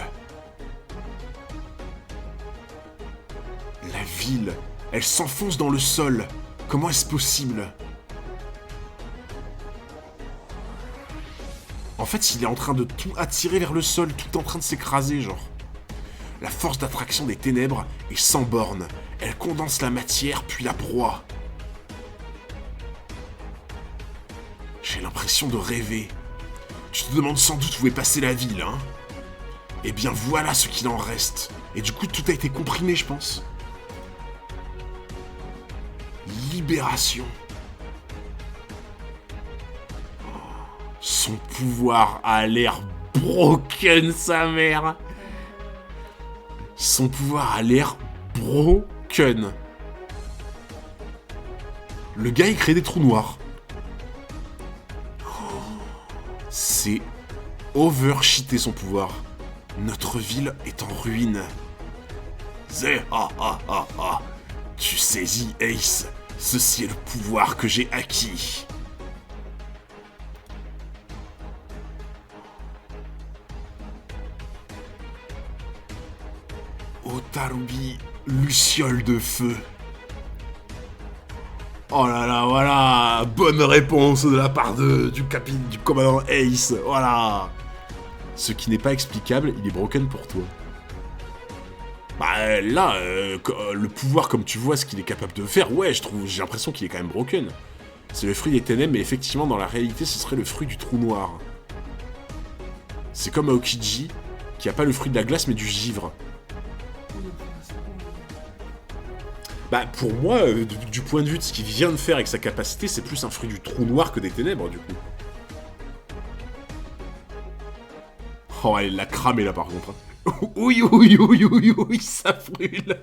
La ville, elle s'enfonce dans le sol. Comment est-ce possible? En fait, il est en train de tout attirer vers le sol, tout en train de s'écraser, genre. La force d'attraction des ténèbres est sans borne. Elle condense la matière, puis la broie. J'ai l'impression de rêver. Tu te demandes sans doute où est passée la ville, hein? Eh bien, voilà ce qu'il en reste. Et du coup, tout a été comprimé, je pense. Libération. Son pouvoir a l'air broken, sa mère. Son pouvoir a l'air broken. Le gars, il crée des trous noirs. C'est overcheaté son pouvoir. Notre ville est en ruine. Tu saisis, Ace. Ceci est le pouvoir que j'ai acquis. Otarubi, luciole de feu. Oh là là, voilà. Bonne réponse de la part du commandant Ace. Voilà. Ce qui n'est pas explicable, il est broken pour toi. Bah là, le pouvoir comme tu vois, ce qu'il est capable de faire, ouais, j'ai l'impression qu'il est quand même broken. C'est le fruit des ténèbres, mais effectivement, dans la réalité, ce serait le fruit du trou noir. C'est comme Aokiji, qui a pas le fruit de la glace, mais du givre. Bah, pour moi, du point de vue de ce qu'il vient de faire avec sa capacité, c'est plus un fruit du trou noir que des ténèbres, du coup. Oh, elle l'a cramé, là, par contre. Oui, ça brûle.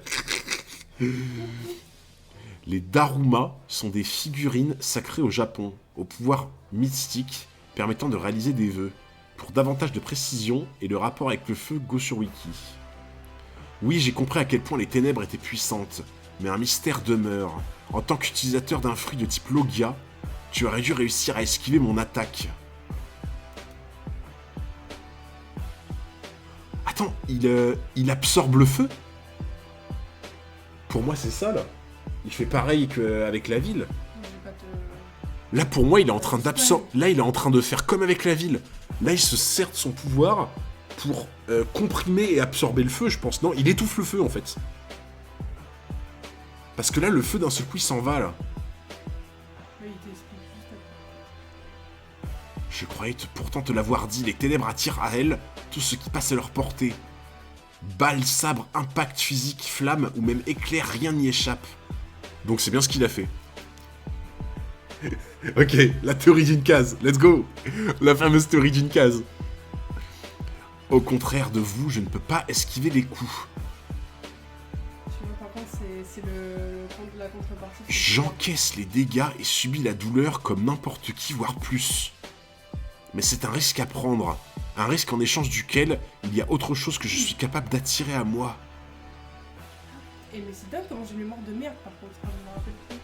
Les Daruma sont des figurines sacrées au Japon, au pouvoir mystique permettant de réaliser des vœux. Pour davantage de précision et le rapport avec le feu, go sur Wiki. Oui, j'ai compris à quel point les ténèbres étaient puissantes, mais un mystère demeure. En tant qu'utilisateur d'un fruit de type Logia, tu aurais dû réussir à esquiver mon attaque. Attends, il absorbe le feu? Pour moi, c'est ça, là. Il fait pareil qu'avec la ville. Je vais pas te... Là, pour moi, il est en train d'absorber... Là, il est en train de faire comme avec la ville. Là, il se sert de son pouvoir pour comprimer et absorber le feu, je pense. Non, il étouffe le feu, en fait. Parce que là, le feu, d'un seul coup, il s'en va, là. Oui, il t'explique juste après. Je croyais pourtant te l'avoir dit, les ténèbres attirent à elles tout ce qui passe à leur portée. Balles, sabres, impact physique, flammes ou même éclairs, rien n'y échappe. Donc c'est bien ce qu'il a fait. Ok, la théorie d'une case, let's go. La fameuse théorie d'une case. Au contraire de vous, je ne peux pas esquiver les coups. Tu vois, par contre, c'est la contrepartie. J'encaisse les dégâts et subis la douleur comme n'importe qui, voire plus. Mais c'est un risque à prendre. Un risque en échange duquel il y a autre chose que je suis capable d'attirer à moi. Et mais c'est dingue comment j'ai une mémoire de merde, par contre. Je me rappelle plus.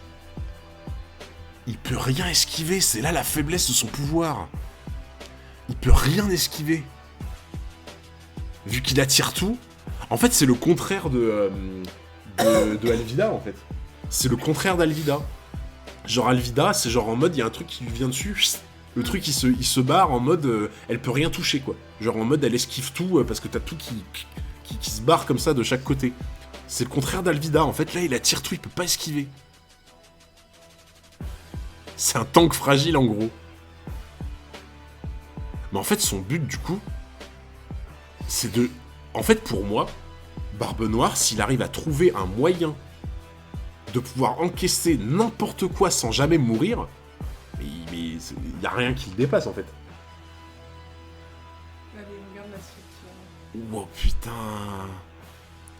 Il peut rien esquiver, c'est là la faiblesse de son pouvoir. Il peut rien esquiver. Vu qu'il attire tout. En fait, c'est le contraire de Alvida, en fait. C'est le contraire d'Alvida. Genre, Alvida, c'est genre en mode, il y a un truc qui lui vient dessus. Le truc, il se barre en mode, elle peut rien toucher, quoi. Genre en mode, elle esquive tout, parce que t'as tout qui se barre comme ça de chaque côté. C'est le contraire d'Alvida. En fait, là, il attire tout, il peut pas esquiver. C'est un tank fragile, en gros. Mais en fait, son but, du coup, c'est de... En fait, pour moi, Barbe Noire, s'il arrive à trouver un moyen de pouvoir encaisser n'importe quoi sans jamais mourir, mais il y a rien qui le dépasse, en fait. Allez, regarde la suite. Oh, putain...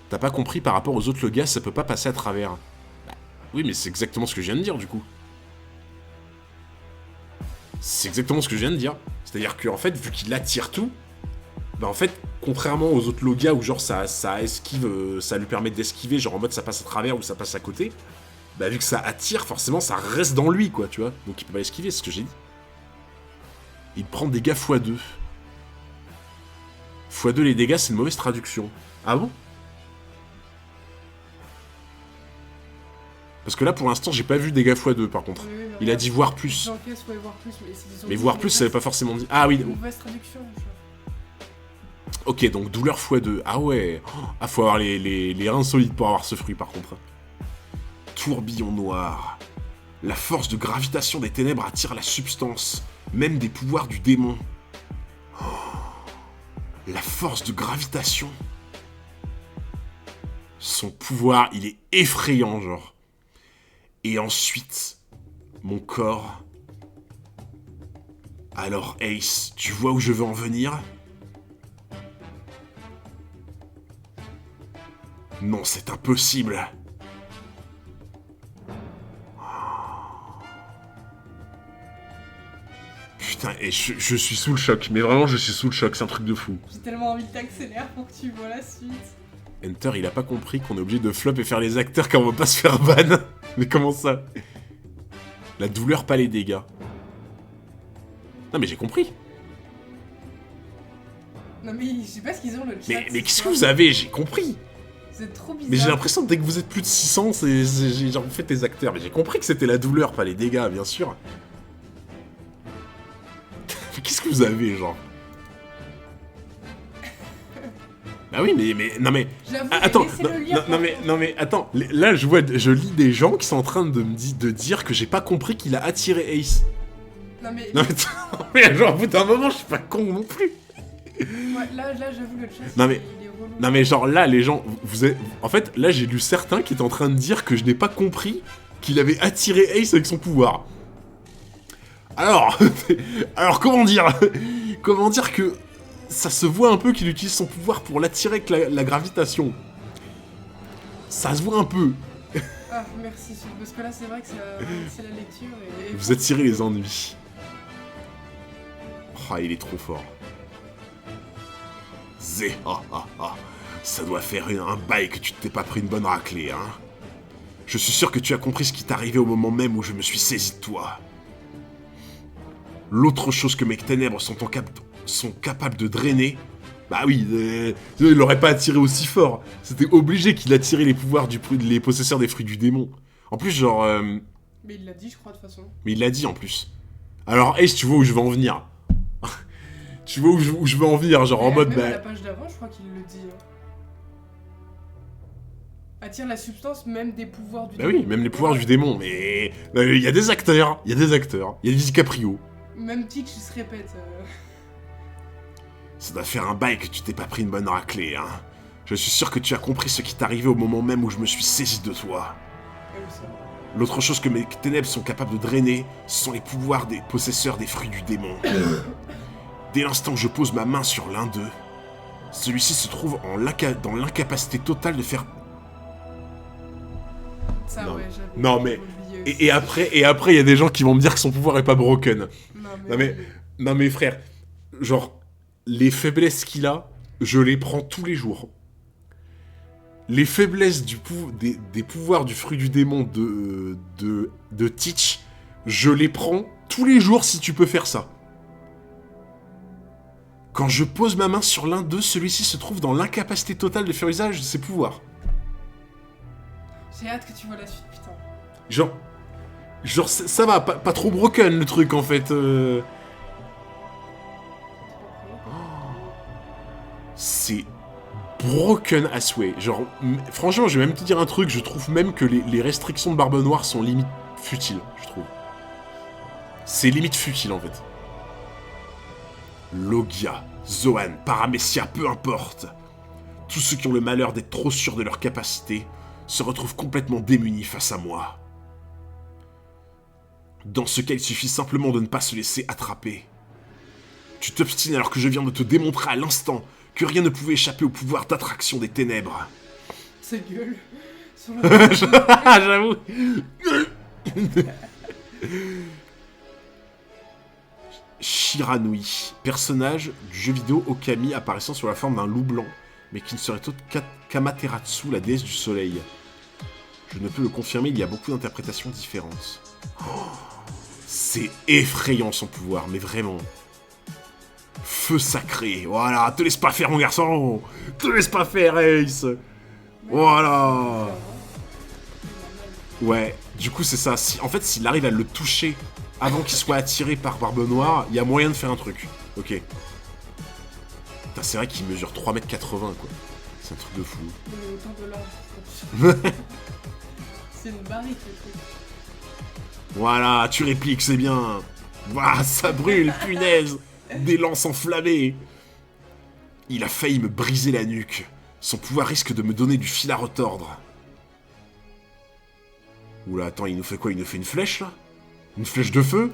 T'as pas compris, par rapport aux autres Logas, ça peut pas passer à travers. Bah, oui, mais c'est exactement ce que je viens de dire, du coup. C'est exactement ce que je viens de dire. C'est-à-dire qu'en fait, vu qu'il attire tout, bah en fait, contrairement aux autres Logas où genre ça esquive, ça lui permet d'esquiver, genre en mode ça passe à travers ou ça passe à côté, bah vu que ça attire, forcément ça reste dans lui, quoi, tu vois. Donc il peut pas esquiver, c'est ce que j'ai dit. Il prend dégâts x2. x2 les dégâts, c'est une mauvaise traduction. Ah bon? Parce que là, pour l'instant, j'ai pas vu dégâts x2, par contre. Oui, Il a dit voir plus. J'encaisse, ouais, voir plus, Mais voir plus, ça veut pas forcément dire... Ah oui. Une mauvaise traduction, je vois. Ok, donc douleur x2. Ah ouais. Ah, faut avoir les reins solides pour avoir ce fruit, par contre. Tourbillon noir. La force de gravitation des ténèbres attire la substance, même des pouvoirs du démon. Oh. La force de gravitation. Son pouvoir, il est effrayant, genre. Et ensuite, mon corps... Alors, Ace, tu vois où je veux en venir? Non, c'est impossible. Putain, et je suis sous le choc. Mais vraiment, je suis sous le choc, c'est un truc de fou. J'ai tellement envie de t'accélérer pour que tu vois la suite. Enter, il a pas compris qu'on est obligé de flop et faire les acteurs quand on va pas se faire ban. Mais comment ça? La douleur, pas les dégâts. Non mais j'ai compris. Non mais je sais pas ce qu'ils ont le chat. Mais qu'est-ce que vous avez? J'ai compris. C'est trop bizarre. Mais j'ai l'impression que dès que vous êtes plus de 600, c'est genre vous faites les acteurs. Mais j'ai compris que c'était la douleur, pas les dégâts, bien sûr. Mais qu'est-ce que vous avez, genre? Bah oui, mais non mais attends, non mais attends, là je lis des gens qui sont en train de dire que j'ai pas compris qu'il a attiré Ace. Non mais mais genre au bout d'un moment, je suis pas con non plus. Ouais, là j'avoue le chat. Non mais il est relou. non mais genre là les gens en fait, là j'ai lu certains qui étaient en train de dire que je n'ai pas compris qu'il avait attiré Ace avec son pouvoir. Alors comment dire que ça se voit un peu qu'il utilise son pouvoir pour l'attirer avec la gravitation. Ça se voit un peu. Ah, merci, parce que là, c'est vrai que c'est la lecture et... Vous attirez les ennuis. Oh, il est trop fort. Zé, Ça doit faire un bail que tu t'es pas pris une bonne raclée, hein. Je suis sûr que tu as compris ce qui t'arrivait au moment même où je me suis saisi de toi. L'autre chose que mes ténèbres sont capables de drainer... Bah oui, il l'aurait pas attiré aussi fort. C'était obligé qu'il attirait les pouvoirs les possesseurs des fruits du démon. En plus, genre... Mais il l'a dit, je crois, de toute façon. Mais il l'a dit, en plus. Alors, Ace, tu vois où je veux en venir. Tu vois où je veux en venir, genre en mode... Même à la page d'avant, je crois qu'il le dit. Attire la substance même des pouvoirs du démon. Bah oui, même les pouvoirs du démon, mais... Il y a des acteurs, il y a des DiCaprio. Même Tic, il se répète. Ça doit faire un bail que tu t'es pas pris une bonne raclée, hein. Je suis sûr que tu as compris ce qui t'arrivait au moment même où je me suis saisi de toi. L'autre chose que mes ténèbres sont capables de drainer, ce sont les pouvoirs des possesseurs des fruits du démon. Dès l'instant où je pose ma main sur l'un d'eux, celui-ci se trouve dans l'incapacité totale de faire... Ça, non. Ouais, j'avais... Non, mais... Et après, il y a des gens qui vont me dire que son pouvoir est pas broken. Non mais frère, genre... Les faiblesses qu'il a, je les prends tous les jours. Les faiblesses des pouvoirs du fruit du démon de Teach, je les prends tous les jours si tu peux faire ça. Quand je pose ma main sur l'un d'eux, celui-ci se trouve dans l'incapacité totale de faire usage de ses pouvoirs. J'ai hâte que tu vois la suite, putain. Genre ça va, pas trop broken le truc en fait. C'est broken as way. Genre, franchement, je vais même te dire un truc, je trouve même que les restrictions de Barbe Noire sont limite futiles, je trouve. C'est limite futile, en fait. Logia, Zoan, Paramecia, peu importe. Tous ceux qui ont le malheur d'être trop sûrs de leur capacité se retrouvent complètement démunis face à moi. Dans ce cas, il suffit simplement de ne pas se laisser attraper. Tu t'obstines alors que je viens de te démontrer à l'instant que rien ne pouvait échapper au pouvoir d'attraction des ténèbres. Cette gueule. Sur le... J'avoue. Shiranui, personnage du jeu vidéo Okami apparaissant sous la forme d'un loup blanc, mais qui ne serait autre qu'Amaterasu, la déesse du soleil. Je ne peux le confirmer, il y a beaucoup d'interprétations différentes. Oh, c'est effrayant son pouvoir, mais vraiment. Feu sacré, voilà, te laisse pas faire mon garçon, te laisse pas faire Ace, voilà. Ouais, du coup c'est ça, en fait s'il arrive à le toucher avant qu'il soit attiré par Barbe Noire, il y a moyen de faire un truc, ok. Putain, c'est vrai qu'il mesure 3,80 m quoi, c'est un truc de fou. C'est une barrique le truc. Voilà, tu répliques, c'est bien. Waouh, ça brûle, punaise. Des lances enflammées. Il a failli me briser la nuque. Son pouvoir risque de me donner du fil à retordre. Oula, attends, il nous fait quoi? Il nous fait une flèche, là? Une flèche de feu?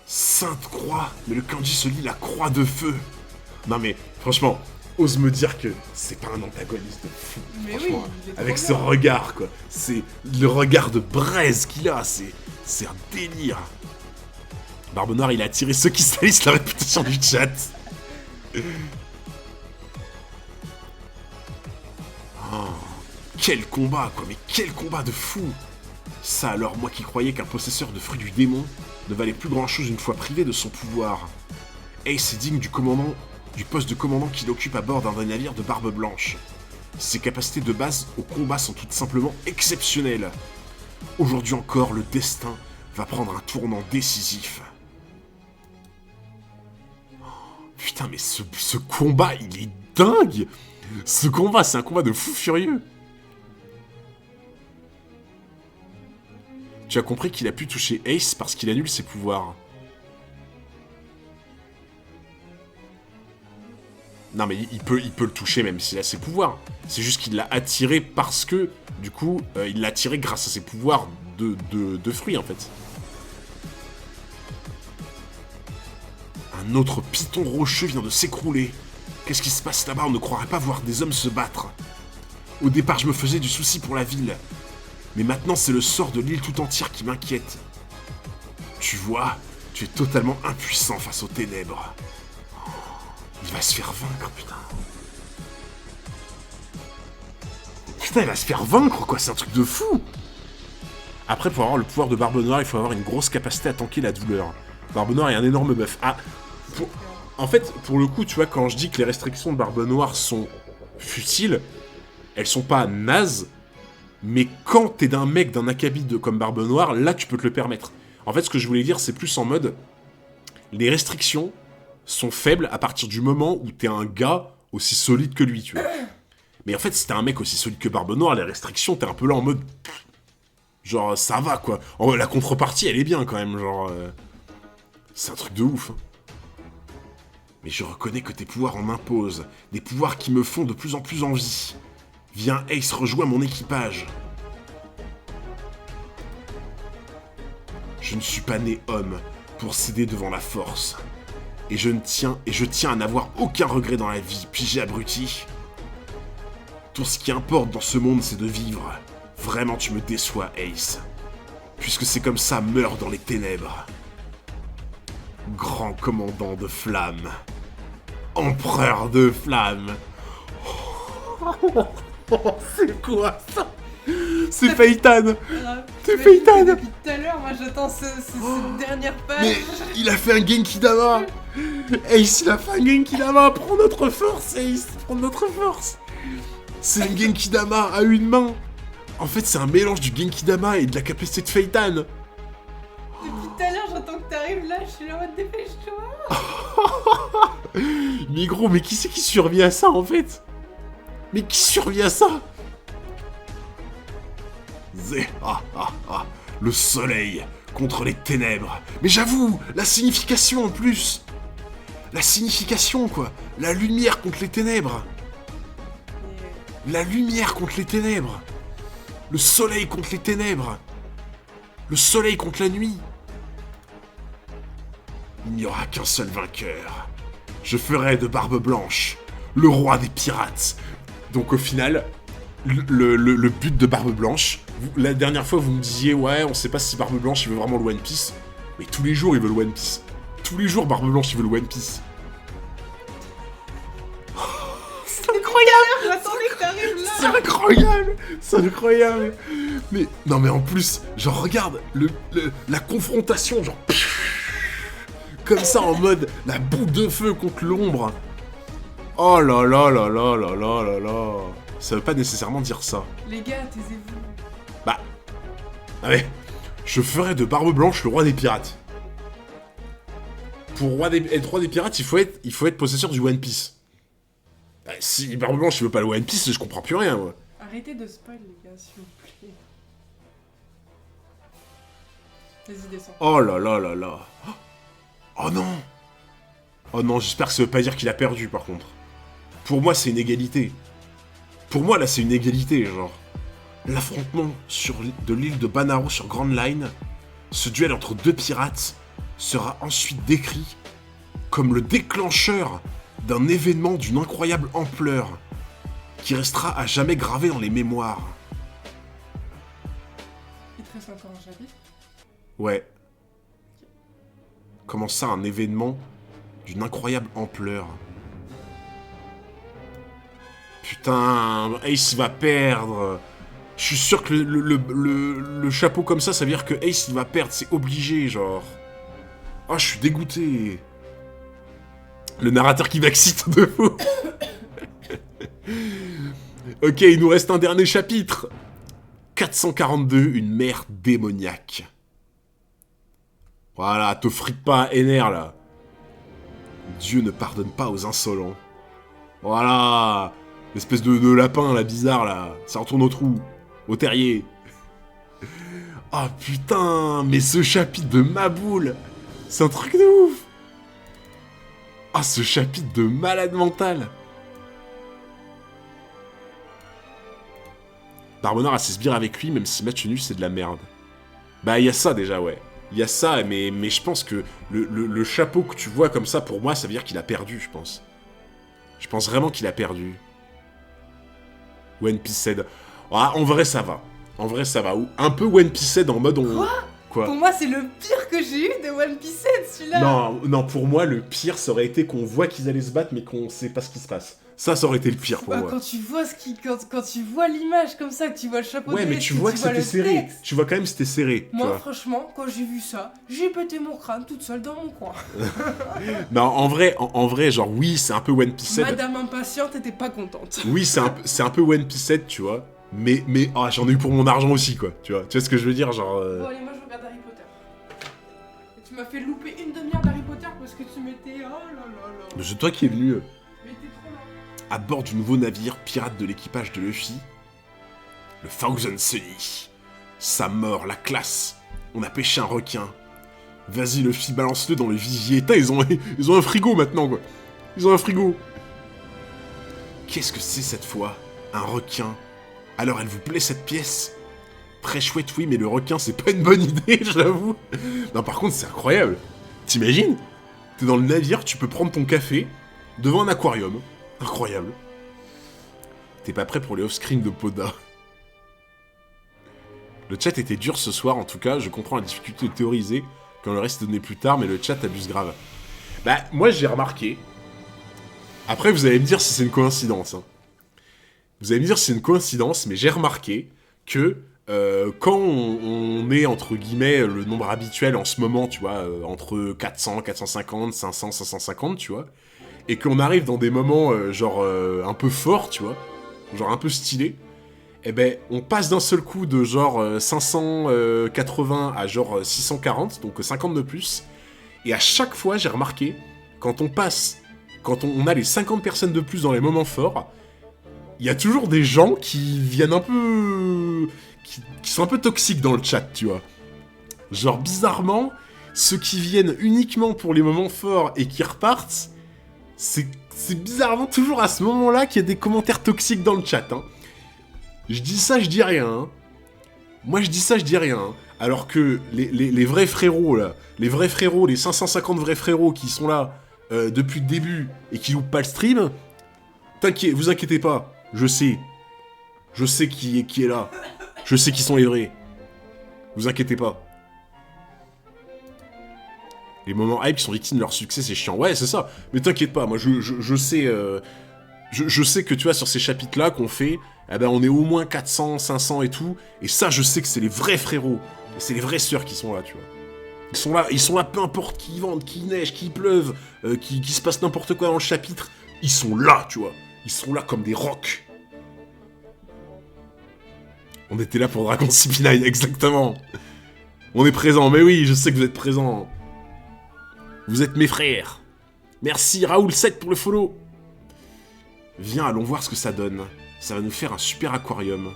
Sainte Croix. Mais le kanji se lit la croix de feu. Non mais, franchement, ose me dire que c'est pas un antagoniste de fou. Mais franchement, oui, avec ce regard, quoi. C'est le regard de braise qu'il a, c'est un délire. Barbe Noire, il a attiré ceux qui salissent la réputation du chat. Oh, quel combat, quoi, mais quel combat de fou. Ça alors, moi qui croyais qu'un possesseur de fruits du démon ne valait plus grand chose une fois privé de son pouvoir. Ace est digne du poste de commandant qu'il occupe à bord d'un navire de Barbe Blanche. Ses capacités de base au combat sont tout simplement exceptionnelles. Aujourd'hui encore, le destin va prendre un tournant décisif. Putain, mais ce combat, il est dingue! Ce combat, c'est un combat de fou furieux. Tu as compris qu'il a pu toucher Ace parce qu'il annule ses pouvoirs. Non, mais il peut le toucher même s'il a ses pouvoirs. C'est juste qu'il l'a attiré parce que, du coup, il l'a attiré grâce à ses pouvoirs de fruits, en fait. Un autre python rocheux vient de s'écrouler. Qu'est-ce qui se passe là-bas? On ne croirait pas voir des hommes se battre. Au départ, je me faisais du souci pour la ville. Mais maintenant, c'est le sort de l'île tout entière qui m'inquiète. Tu vois, tu es totalement impuissant face aux ténèbres. va se faire vaincre, putain. Putain, il va se faire vaincre, quoi. C'est un truc de fou. Après, pour avoir le pouvoir de Barbe Noire, il faut avoir une grosse capacité à tanker la douleur. Barbe Noire est un énorme buff. Ah, en fait, pour le coup, tu vois, quand je dis que les restrictions de Barbe Noire sont futiles, elles sont pas nazes, mais quand t'es d'un mec, d'un acabit comme Barbe Noire, là, tu peux te le permettre. En fait, ce que je voulais dire, c'est plus en mode... Les restrictions sont faibles à partir du moment où t'es un gars aussi solide que lui, tu vois. Mais en fait, si t'es un mec aussi solide que Barbe Noire, les restrictions, t'es un peu là en mode... Genre, ça va, quoi. La contrepartie, elle est bien, quand même, genre... C'est un truc de ouf. Hein. Mais je reconnais que tes pouvoirs en imposent. Des pouvoirs qui me font de plus en plus envie. Viens, Ace, rejoins mon équipage. Je ne suis pas né homme pour céder devant la force. Et je tiens à n'avoir aucun regret dans la vie, puis abruti. Tout ce qui importe dans ce monde, c'est de vivre. Vraiment, tu me déçois, Ace. Puisque c'est comme ça, meurs dans les ténèbres. Grand commandant de flammes. Empereur de flammes. C'est quoi ça? C'est Phaeton. C'est Phaeton. Depuis tout à l'heure, moi j'attends cette dernière page. Mais il a fait un Genki Dama. Ace, il a fait un Genki Dama. Prends notre force, Ace. Prends notre force. C'est un Genki Dama à une main. En fait, c'est un mélange du Genki Dama et de la capacité de Phaeton. Depuis tout à l'heure, j'attends que t'arrives là, je suis là en mode dépêche-toi. Mais gros, mais qui c'est qui survit à ça, en fait? Mais qui survit à ça? Le soleil contre les ténèbres. Mais j'avoue, la signification en plus. La signification, quoi. La lumière contre les ténèbres. La lumière contre les ténèbres. Le soleil contre les ténèbres. Le soleil contre la nuit. Il n'y aura qu'un seul vainqueur. Je ferai de Barbe Blanche le roi des pirates. Donc au final, le but de Barbe Blanche, la dernière fois vous me disiez ouais, on sait pas si Barbe Blanche il veut vraiment le One Piece. Mais tous les jours il veut le One Piece. Tous les jours Barbe Blanche il veut le One Piece. C'est incroyable. J'attendais que t'arrives là. C'est incroyable. C'est incroyable. Mais non mais en plus, genre regarde la confrontation, genre comme ça en mode la boule de feu contre l'ombre. Oh là là là là là là là là. Ça veut pas nécessairement dire ça. Les gars, taisez-vous. Bah. Ah ouais. Je ferai de Barbe Blanche le roi des pirates. Pour être roi des pirates, il faut être possesseur du One Piece. Bah, si Barbe Blanche il veut pas le One Piece, je comprends plus rien, moi. Arrêtez de spoil, les gars, s'il vous plaît. Vas-y, descends. Oh là là là là. Oh non. Oh non, j'espère que ça veut pas dire qu'il a perdu, par contre. Pour moi, c'est une égalité. Pour moi, là, c'est une égalité, genre. L'affrontement de l'île de Banaro sur Grand Line, ce duel entre deux pirates, sera ensuite décrit comme le déclencheur d'un événement d'une incroyable ampleur qui restera à jamais gravé dans les mémoires. Il te reste encore un chapitre? Ouais. Comment ça, un événement d'une incroyable ampleur? Putain, Ace il va perdre. Je suis sûr que le chapeau comme ça veut dire que Ace il va perdre, c'est obligé, genre. Oh, je suis dégoûté. Le narrateur qui m'excite de fou. Ok, il nous reste un dernier chapitre. 442, une mer démoniaque. Voilà, te frite pas, Ener, là. Dieu ne pardonne pas aux insolents. Voilà. L'espèce de lapin, là, bizarre, là. Ça retourne au trou. Au terrier. Ah, putain. Mais ce chapitre de Maboule. C'est un truc de ouf. Ah, ce chapitre de malade mental. Barbe Noire a ses sbires avec lui, même si match nul, c'est de la merde. Bah, il y a ça, déjà, ouais. Il y a ça, mais je pense que le chapeau que tu vois comme ça, pour moi, ça veut dire qu'il a perdu, je pense. Je pense vraiment qu'il a perdu. One Piece Head. Ah, en vrai, ça va. En vrai, ça va. Ou un peu One Piece Head en mode... Quoi? Pour moi, c'est le pire que j'ai eu de One Piece, celui-là. Non, pour moi, le pire, ça aurait été qu'on voit qu'ils allaient se battre, mais qu'on sait pas ce qui se passe. Ça aurait été le pire pour moi. Quand tu vois quand tu vois l'image comme ça, que tu vois le chapeau Ouais, de mais tu vois que c'était serré. Tu vois quand même que c'était serré. Moi, franchement, quand j'ai vu ça, j'ai pété mon crâne toute seule dans mon coin. Non, en vrai, genre, oui, c'est un peu One Piece 7. Madame impatiente était pas contente. Oui, c'est un peu One Piece 7, tu vois. Mais j'en ai eu pour mon argent aussi, quoi. Tu vois ce que je veux dire, genre... Bon, allez, moi, je regarde Harry Potter. Et tu m'as fait louper une demi-heure d'Harry Potter parce que tu m'étais... Oh là là là. C'est toi qui es venu... Mais t'es trop lent. À bord du nouveau navire pirate de l'équipage de Luffy, le Thousand Sunny. Sa mort, la classe. On a pêché un requin. Vas-y Luffy, balance-le dans le vivier. Putain, ils ont un frigo maintenant, quoi. Ils ont un frigo. Qu'est-ce que c'est cette fois? Un requin. Alors elle vous plaît cette pièce? Très chouette, oui, mais le requin, c'est pas une bonne idée, je l'avoue. Non, par contre, c'est incroyable. T'imagines? T'es dans le navire, tu peux prendre ton café devant un aquarium. Incroyable. T'es pas prêt pour les off-screen de Poda. Le chat était dur ce soir, en tout cas, je comprends la difficulté de théoriser quand le reste est donné plus tard, mais le chat abuse grave. Bah, moi j'ai remarqué. Après, vous allez me dire si c'est une coïncidence. Hein. Vous allez me dire si c'est une coïncidence, mais j'ai remarqué que quand on est, entre guillemets, le nombre habituel en ce moment, tu vois, entre 400, 450, 500, 550, tu vois, et qu'on arrive dans des moments, un peu forts, tu vois, genre un peu stylés, eh ben, on passe d'un seul coup de genre 580 à genre 640, donc 50 de plus, et à chaque fois, j'ai remarqué, quand on a les 50 personnes de plus dans les moments forts, il y a toujours des gens qui viennent un peu... qui sont un peu toxiques dans le chat, tu vois. Genre, bizarrement, ceux qui viennent uniquement pour les moments forts et qui repartent, c'est bizarrement toujours à ce moment-là qu'il y a des commentaires toxiques dans le chat, hein. Je dis ça, je dis rien, hein. Moi, je dis ça, je dis rien, hein. Alors que les vrais frérots, là, les 550 vrais frérots qui sont là depuis le début et qui loupent pas le stream, vous inquiétez pas, je sais qui est là. Je sais qui sont les vrais. Vous inquiétez pas. Les moments hype qui sont victimes de leur succès, c'est chiant. Ouais, c'est ça. Mais t'inquiète pas, moi je sais... je sais que tu vois, sur ces chapitres-là qu'on fait, eh ben on est au moins 400, 500 et tout. Et ça, je sais que c'est les vrais frérots. Et c'est les vraies sœurs qui sont là, tu vois. Ils sont là, peu importe qui vente, qui neige, qui pleuve, qui se passe n'importe quoi dans le chapitre. Ils sont là, tu vois. Ils sont là comme des rocs. On était là pour Dragon CP9, exactement. On est présent, mais oui, je sais que vous êtes présents. Vous êtes mes frères. Merci Raoul7 pour le follow. Viens, allons voir ce que ça donne. Ça va nous faire un super aquarium.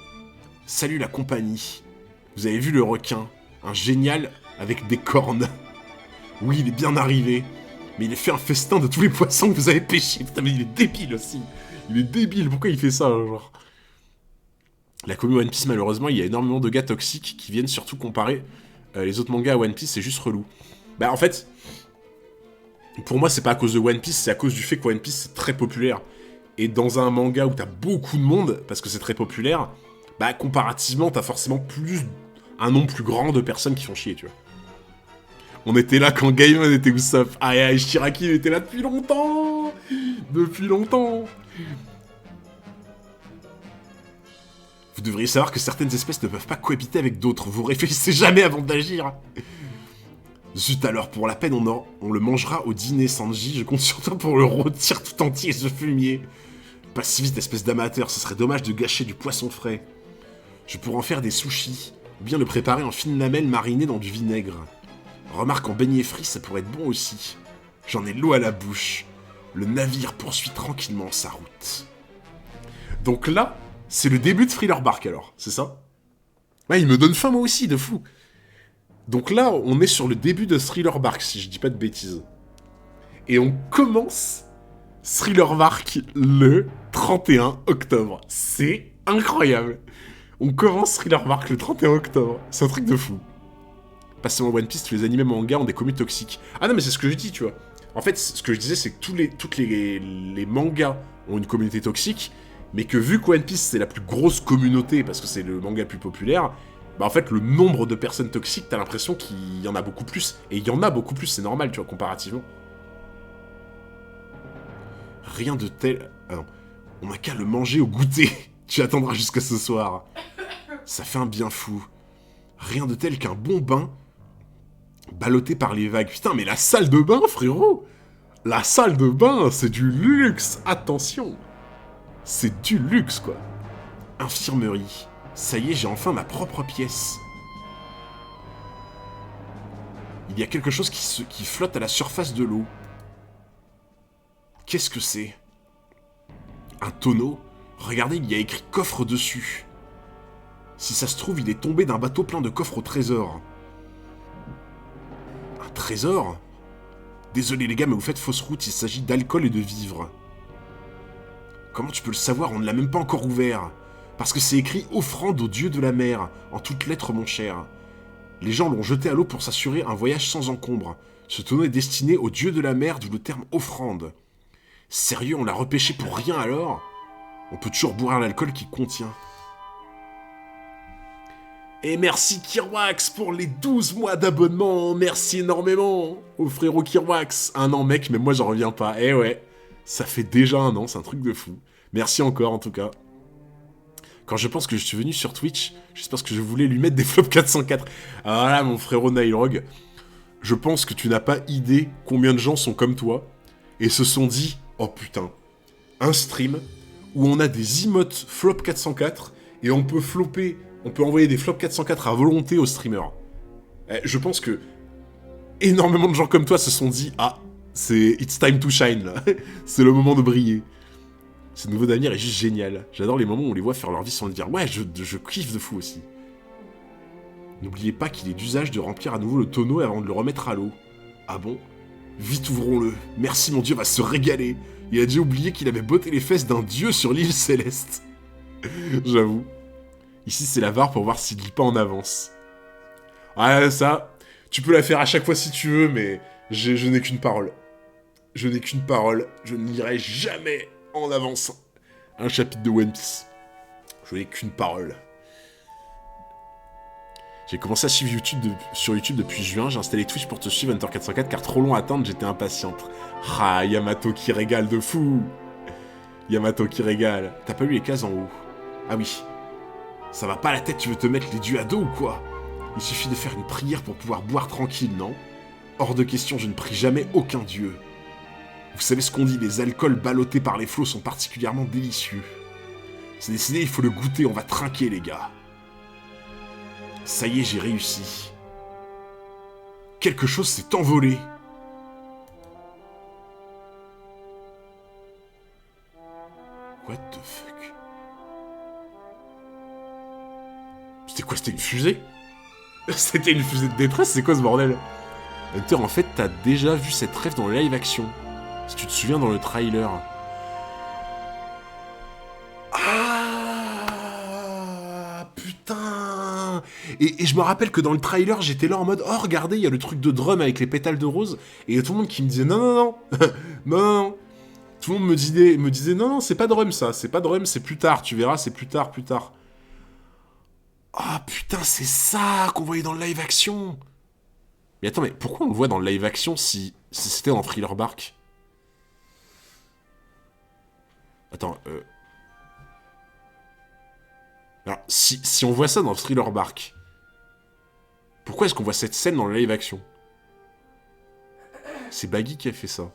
Salut la compagnie. Vous avez vu le requin? Un génial avec des cornes. Oui, il est bien arrivé. Mais il a fait un festin de tous les poissons que vous avez pêchés. Putain, mais il est débile aussi. Il est débile, pourquoi il fait ça, genre? La commu One Piece, malheureusement, il y a énormément de gars toxiques qui viennent surtout comparer les autres mangas à One Piece, c'est juste relou. Bah, en fait, pour moi, c'est pas à cause de One Piece, c'est à cause du fait que One Piece, c'est très populaire. Et dans un manga où t'as beaucoup de monde, parce que c'est très populaire, bah, comparativement, t'as forcément un nombre plus grand de personnes qui font chier, tu vois. On était là quand Gaiman était Usopp. Aïe aïe, Shiraki, il était là depuis longtemps. Depuis longtemps. Vous devriez savoir que certaines espèces ne peuvent pas cohabiter avec d'autres. Vous réfléchissez jamais avant d'agir. Zut alors, pour la peine, on le mangera au dîner, Sanji. Je compte sur toi pour le rôtir tout entier, ce fumier. Pas si vite, espèce d'amateur. Ce serait dommage de gâcher du poisson frais. Je pourrais en faire des sushis. Ou bien le préparer en fines lamelles marinées dans du vinaigre. Remarque, en beignet frit, ça pourrait être bon aussi. J'en ai l'eau à la bouche. Le navire poursuit tranquillement sa route. Donc là, c'est le début de Thriller Bark alors, c'est ça? Ouais, il me donne faim moi aussi, de fou. Donc là, on est sur le début de Thriller Bark, si je dis pas de bêtises. Et on commence Thriller Bark le 31 octobre. C'est incroyable. On commence Thriller Bark le 31 octobre. C'est un truc de fou. Pas seulement One Piece, tous les animés mangas ont des communes toxiques. Ah non, mais c'est ce que je dis, tu vois. En fait, ce que je disais, c'est que toutes les mangas ont une communauté toxique, mais que vu que One Piece, c'est la plus grosse communauté, parce que c'est le manga le plus populaire, Bah en fait, le nombre de personnes toxiques, t'as l'impression qu'il y en a beaucoup plus. Et il y en a beaucoup plus, c'est normal, tu vois, comparativement. Rien de tel... Ah non. On n'a qu'à le manger au goûter. Tu attendras jusqu'à ce soir. Ça fait un bien fou. Rien de tel qu'un bon bain ballotté par les vagues. Putain, mais la salle de bain, frérot! La salle de bain, c'est du luxe! Attention! C'est du luxe, quoi. Infirmerie. Ça y est, j'ai enfin ma propre pièce. Il y a quelque chose qui flotte à la surface de l'eau. Qu'est-ce que c'est? Un tonneau? Regardez, il y a écrit coffre dessus. Si ça se trouve, il est tombé d'un bateau plein de coffres au trésor. Un trésor? Désolé les gars, mais vous faites fausse route, il s'agit d'alcool et de vivres. Comment tu peux le savoir? On ne l'a même pas encore ouvert. Parce que c'est écrit « Offrande au dieu de la mer », en toutes lettres mon cher. Les gens l'ont jeté à l'eau pour s'assurer un voyage sans encombre. Ce tonneau est destiné au dieu de la mer, d'où le terme « offrande ». Sérieux, on l'a repêché pour rien alors? On peut toujours boire l'alcool qu'il contient. Et merci Kirwax pour les 12 mois d'abonnement. Merci énormément au frérot Kirwax. Un an mec, mais moi j'en reviens pas. Eh ouais, ça fait déjà un an, c'est un truc de fou. Merci encore en tout cas. Quand je pense que je suis venu sur Twitch, juste parce que je voulais lui mettre des flops 404. Alors là, mon frérot Nailrog, je pense que tu n'as pas idée combien de gens sont comme toi et se sont dit « Oh putain, un stream où on a des emotes flop 404 et on peut flopper... » On peut envoyer des flops 404 à volonté aux streamers. Je pense que énormément de gens comme toi se sont dit « Ah, c'est it's time to shine, là. C'est le moment de briller. » Ce nouveau d'avenir est juste génial. J'adore les moments où on les voit faire leur vie sans le dire. Ouais, je kiffe de fou aussi. N'oubliez pas qu'il est d'usage de remplir à nouveau le tonneau avant de le remettre à l'eau. Ah bon? Vite ouvrons-le. Merci, mon dieu va se régaler. Il a déjà oublié qu'il avait botté les fesses d'un dieu sur l'île céleste. J'avoue. Ici, c'est la VAR pour voir s'il lit pas en avance. Ouais, ça, tu peux la faire à chaque fois si tu veux, mais je n'ai qu'une parole. Je n'ai qu'une parole. Je ne lirai jamais en avance un chapitre de One Piece. Je n'ai qu'une parole. J'ai commencé à suivre sur YouTube depuis juin. J'ai installé Twitch pour te suivre, Hunter404, car trop long à attendre, j'étais impatiente. Ah, Yamato qui régale de fou. Yamato qui régale. T'as pas lu les cases en haut? Ah oui. Ça va pas la tête, tu veux te mettre les dieux à dos ou quoi? Il suffit de faire une prière pour pouvoir boire tranquille, non? Hors de question, je ne prie jamais aucun dieu. Vous savez ce qu'on dit, les alcools ballottés par les flots sont particulièrement délicieux. C'est décidé, il faut le goûter, on va trinquer les gars. Ça y est, j'ai réussi. Quelque chose s'est envolé. What the fuck? C'était quoi? C'était une fusée? C'était une fusée de détresse? C'est quoi ce bordel? Hunter, en fait, t'as déjà vu cette rêve dans le live action. Si tu te souviens dans le trailer. Ah putain. Et je me rappelle que dans le trailer, j'étais là en mode « Oh, regardez, il y a le truc de drum avec les pétales de rose. » Et il y a tout le monde qui me disait « Non, non, non. Non, non, non. » Tout le monde me disait « Non, non, c'est pas drum, ça. C'est pas drum, c'est plus tard. Tu verras, c'est plus tard, plus tard. » Ah putain, c'est ça qu'on voyait dans le live action. Mais attends, mais pourquoi on le voit dans le live action si c'était dans Thriller Bark? Attends, Alors, si on voit ça dans Thriller Bark, pourquoi est-ce qu'on voit cette scène dans le live action? C'est Baggy qui a fait ça.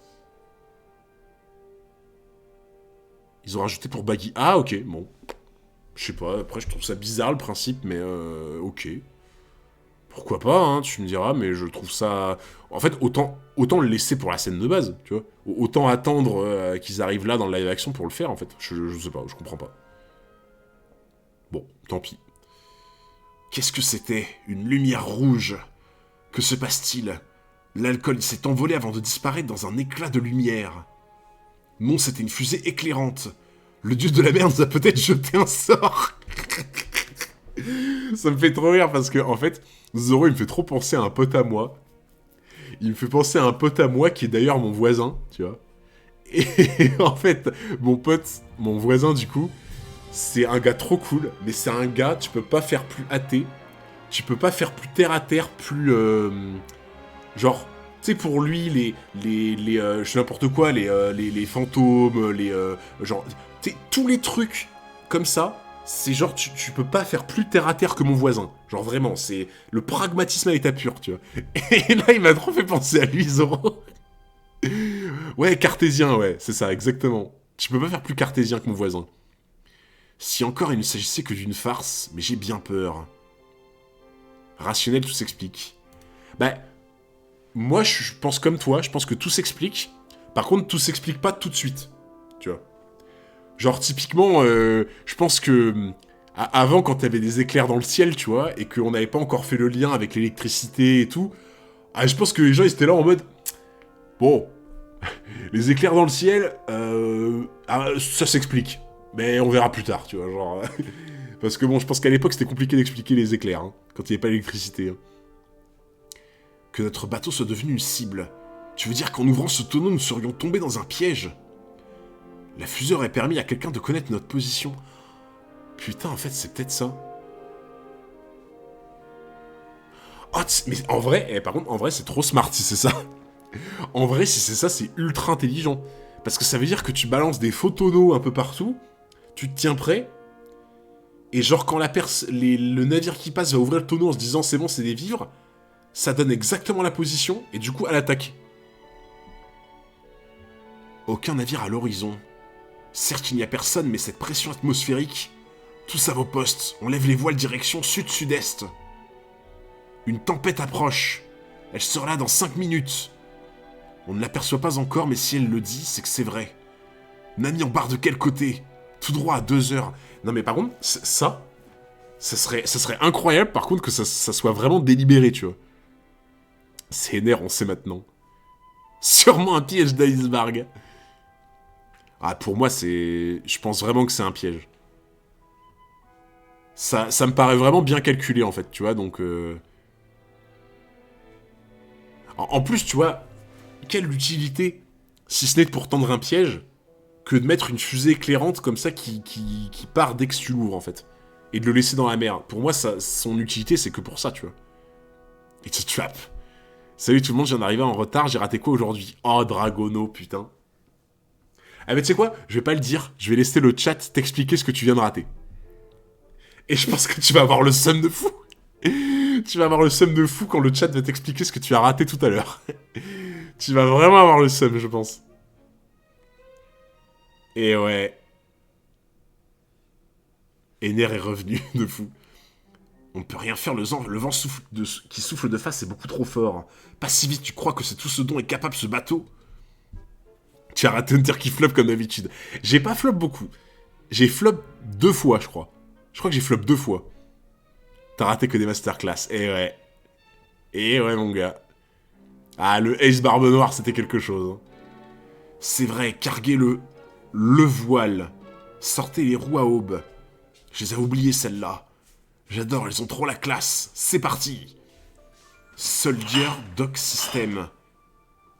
Ils ont rajouté pour Baggy. Ah, ok, bon. Je sais pas, après je trouve ça bizarre le principe, mais ok. Pourquoi pas, hein, tu me diras, mais je trouve ça... En fait, autant le laisser pour la scène de base, tu vois. Autant attendre qu'ils arrivent là dans le live action pour le faire, en fait. Je sais pas, je comprends pas. Bon, tant pis. Qu'est-ce que c'était? Une lumière rouge. Que se passe-t-il? L'alcool s'est envolé avant de disparaître dans un éclat de lumière. Non, c'était une fusée éclairante. Le dieu de la mer nous a peut-être jeté un sort. Ça me fait trop rire parce que, en fait, Zoro, il me fait trop penser à un pote à moi. Il me fait penser à un pote à moi qui est d'ailleurs mon voisin, tu vois. Et en fait, mon pote, mon voisin du coup, c'est un gars trop cool, mais c'est un gars, tu peux pas faire plus athée tu peux pas faire plus terre à terre, plus... genre, tu sais, pour lui, je sais n'importe quoi, les fantômes, genre, tu sais, tous les trucs comme ça, c'est genre, tu peux pas faire plus terre à terre que mon voisin. Genre, vraiment, c'est le pragmatisme à l'état pur, tu vois. Et là, il m'a trop fait penser à lui, Zoro. Ouais, cartésien, ouais, c'est ça, exactement. Tu peux pas faire plus cartésien que mon voisin. Si encore il ne s'agissait que d'une farce, mais j'ai bien peur. Rationnel, tout s'explique. Bah, moi, je pense comme toi, je pense que tout s'explique. Par contre, tout s'explique pas tout de suite. Tu vois. Genre, typiquement, je pense que... Avant, quand t'avais des éclairs dans le ciel, tu vois, et qu'on n'avait pas encore fait le lien avec l'électricité et tout, je pense que les gens, ils étaient là en mode... Bon, les éclairs dans le ciel, ça s'explique. Mais on verra plus tard, tu vois, genre... Parce que bon, je pense qu'à l'époque, c'était compliqué d'expliquer les éclairs, hein, quand il n'y avait pas l'électricité. Hein. Que notre bateau soit devenu une cible. Tu veux dire qu'en ouvrant ce tonneau, nous serions tombés dans un piège? La fusée aurait permis à quelqu'un de connaître notre position. Putain, en fait, c'est peut-être ça. Oh, mais en vrai, par contre, en vrai, c'est trop smart si c'est ça. En vrai, si c'est ça, c'est ultra intelligent. Parce que ça veut dire que tu balances des faux tonneaux un peu partout, tu te tiens prêt, et genre quand le navire qui passe va ouvrir le tonneau en se disant c'est bon, c'est des vivres, ça donne exactement la position, et du coup, à l'attaque. Aucun navire à l'horizon. Certes, il n'y a personne, mais cette pression atmosphérique... Tous à vos postes, on lève les voiles direction sud-sud-est. Une tempête approche. Elle sera là dans 5 minutes. On ne l'aperçoit pas encore, mais si elle le dit, c'est que c'est vrai. Nami en barre de quel côté? Tout droit à 2 heures. Non mais par contre, ça serait incroyable par contre que ça soit vraiment délibéré, tu vois. C'est énervant, on sait maintenant. Sûrement un piège d'iceberg. Ah, pour moi, je pense vraiment que c'est un piège. Ça me paraît vraiment bien calculé, en fait, tu vois, donc... En plus, tu vois, quelle utilité, si ce n'est pour tendre un piège, que de mettre une fusée éclairante comme ça qui part dès que tu l'ouvres, en fait. Et de le laisser dans la mer. Pour moi, son utilité, c'est que pour ça, tu vois. It's a trap. Salut tout le monde, je viens d'arriver en retard, j'ai raté quoi aujourd'hui? Oh, Dragono, putain. Ah mais tu sais quoi? Je vais pas le dire, je vais laisser le chat t'expliquer ce que tu viens de rater. Et je pense que tu vas avoir le seum de fou. Tu vas avoir le seum de fou quand le chat va t'expliquer ce que tu as raté tout à l'heure. Tu vas vraiment avoir le seum, je pense. Et ouais. Ener est revenu, de fou. On ne peut rien faire, le vent qui souffle de face est beaucoup trop fort. Pas si vite, tu crois que c'est tout ce dont est capable ce bateau? Tu as raté Hunter qui flop comme d'habitude. J'ai pas flop beaucoup. J'ai flop 2 fois, je crois. Je crois que j'ai flop 2 fois. T'as raté que des masterclass. Et ouais. Et ouais, mon gars. Ah, le Ace Barbe Noire, c'était quelque chose. Hein. C'est vrai, carguez le voile. Sortez les roues à aube. Je les ai oubliées, celles-là. J'adore, elles ont trop la classe. C'est parti. Soldier Dock System.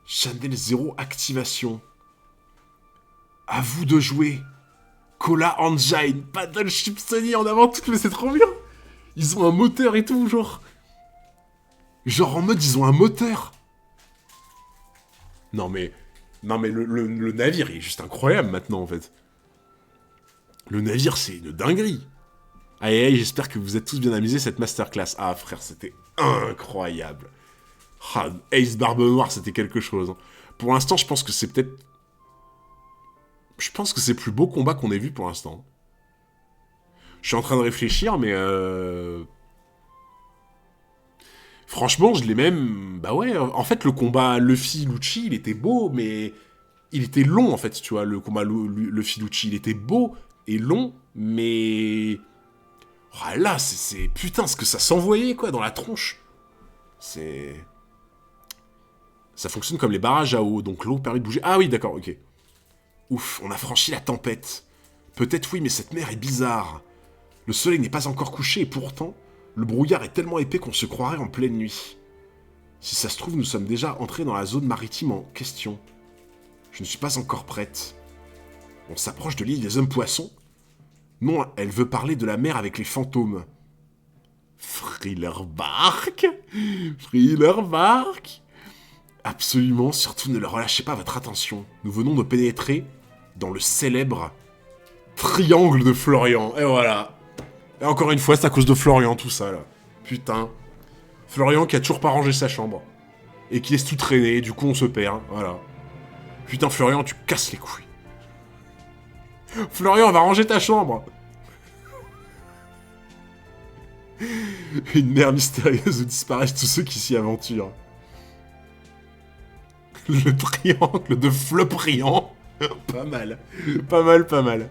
Channel 0 activation. À vous de jouer. Cola Engine. Battleship Sony en avant tout, mais c'est trop bien. Ils ont un moteur et tout, genre. Genre en mode, ils ont un moteur. Non mais le navire il est juste incroyable maintenant, en fait. Le navire, c'est une dinguerie. Aïe aïe, j'espère que vous êtes tous bien amusés cette masterclass. Ah frère, c'était incroyable. Ah, Ace Barbe Noire, c'était quelque chose. Hein. Pour l'instant, je pense que c'est peut-être... Je pense que c'est le plus beau combat qu'on ait vu pour l'instant. Je suis en train de réfléchir, mais... Franchement, je l'ai même... Bah ouais, en fait, le combat Luffy-Lucci, il était beau, mais... Il était long, en fait, tu vois, le combat Luffy-Lucci. Il était beau et long, mais... Oh là, c'est... Putain, ce que ça s'envoyait, quoi, dans la tronche. C'est... Ça fonctionne comme les barrages à eau, donc l'eau permet de bouger. Ah oui, d'accord, ok. Ouf, on a franchi la tempête. Peut-être oui, mais cette mer est bizarre. Le soleil n'est pas encore couché, et pourtant, le brouillard est tellement épais qu'on se croirait en pleine nuit. Si ça se trouve, nous sommes déjà entrés dans la zone maritime en question. Je ne suis pas encore prête. On s'approche de l'île des hommes-poissons? Non, elle veut parler de la mer avec les fantômes. Thriller Bark. Thriller Bark. Absolument, surtout ne relâchez pas votre attention. Nous venons de pénétrer dans le célèbre triangle de Florian. Et voilà. Et encore une fois, c'est à cause de Florian tout ça, là. Putain. Florian qui a toujours pas rangé sa chambre. Et qui laisse tout traîner, du coup on se perd, voilà. Putain, Florian, tu casses les couilles. Florian, va ranger ta chambre. Une mer mystérieuse où disparaissent tous ceux qui s'y aventurent. Le triangle de Floprian. Pas mal. Pas mal, pas mal.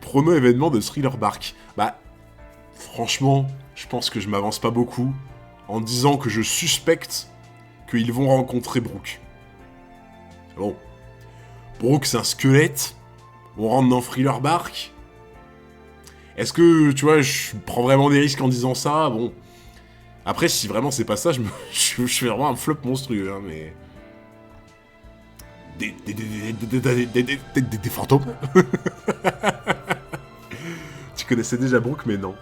Prono-événement de Thriller Bark. Bah, franchement, je pense que je m'avance pas beaucoup en disant que je suspecte qu'ils vont rencontrer Brooke. Bon. Brooke, c'est un squelette. On rentre dans Thriller Bark. Est-ce que, tu vois, je prends vraiment des risques en disant ça? Bon. Après, si vraiment c'est pas ça, je fais vraiment un flop monstrueux, hein, mais... Des fantômes. Tu connaissais déjà Brooke, mais non.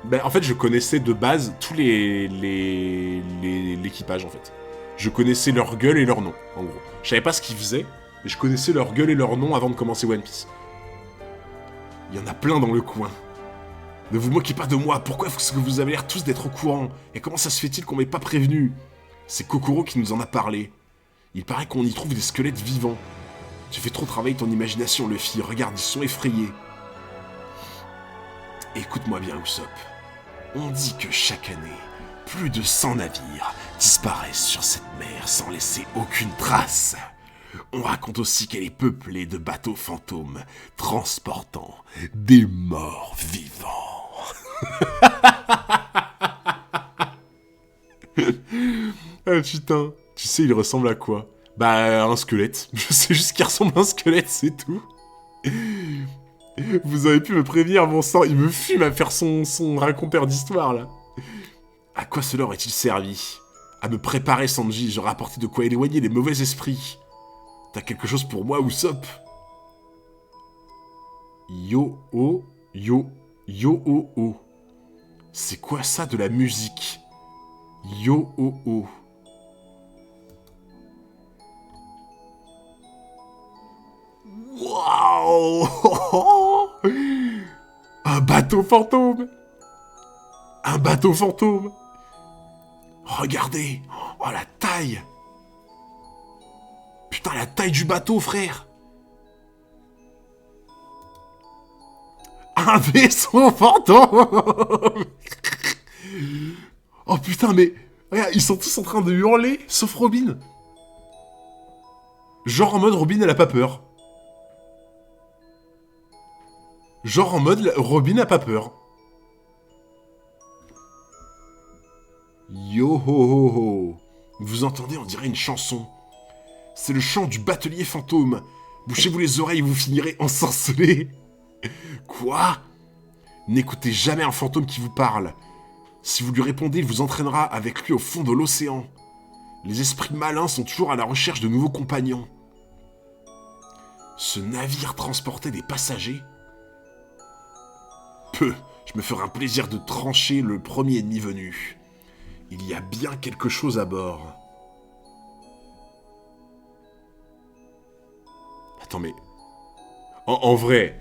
Ben, en fait, je connaissais de base tous l'équipage, en fait. Je connaissais leur gueule et leur nom, en gros. Je savais pas ce qu'ils faisaient, mais je connaissais leur gueule et leur nom avant de commencer One Piece. Il y en a plein dans le coin. Ne vous moquez pas de moi, pourquoi est-ce que vous avez l'air tous d'être au courant? Et comment ça se fait-il qu'on m'ait pas prévenu? C'est Kokoro qui nous en a parlé. Il paraît qu'on y trouve des squelettes vivants. Tu fais trop travailler ton imagination, Luffy. Regarde, ils sont effrayés. Écoute-moi bien, Usopp. On dit que chaque année, plus de 100 navires disparaissent sur cette mer sans laisser aucune trace. On raconte aussi qu'elle est peuplée de bateaux fantômes transportant des morts vivants. Ah putain. Tu sais, il ressemble à quoi? Bah, un squelette. Je sais juste qu'il ressemble à un squelette, c'est tout. Vous avez pu me prévenir, bon sang, il me fume à faire son raconteur d'histoire, là. À quoi cela aurait-il servi? À me préparer, Sanji, j'aurais apporté de quoi éloigner les mauvais esprits. T'as quelque chose pour moi, Usopp? Yo-oh, yo-oh-oh. C'est quoi ça de la musique? Yo-oh-oh. Waouh! Un bateau fantôme! Un bateau fantôme! Regardez! Oh, la taille! Putain, la taille du bateau, frère! Un vaisseau fantôme! Oh putain, mais... Regarde, ils sont tous en train de hurler, sauf Robin. Genre en mode Robin, elle a pas peur. Genre en mode Robin a pas peur. Yo ho ho ho. Vous entendez, on dirait une chanson. C'est le chant du batelier fantôme. Bouchez-vous les oreilles, vous finirez ensorcelés. Quoi? N'écoutez jamais un fantôme qui vous parle. Si vous lui répondez, il vous entraînera avec lui au fond de l'océan. Les esprits malins sont toujours à la recherche de nouveaux compagnons. Ce navire transportait des passagers? Peu, je me ferai un plaisir de trancher le premier ennemi venu. Il y a bien quelque chose à bord. Attends, mais... En vrai,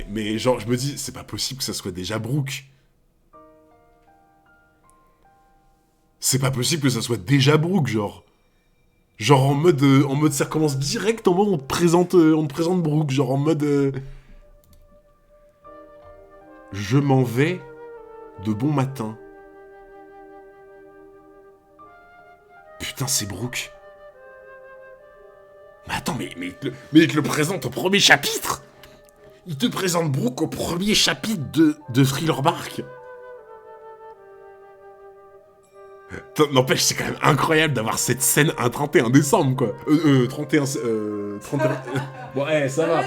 mais genre, je me dis, c'est pas possible que ça soit déjà Brooke. C'est pas possible que ça soit déjà Brooke, genre. Genre en mode ça recommence direct, en mode on te présente Brooke, genre en mode... Je m'en vais de bon matin. Putain, c'est Brooke. Mais attends, mais il te le présente au premier chapitre. Il te présente Brooke au premier chapitre de Thriller Bark. N'empêche, c'est quand même incroyable d'avoir cette scène un 31 décembre, quoi. 31... Bon, ça va.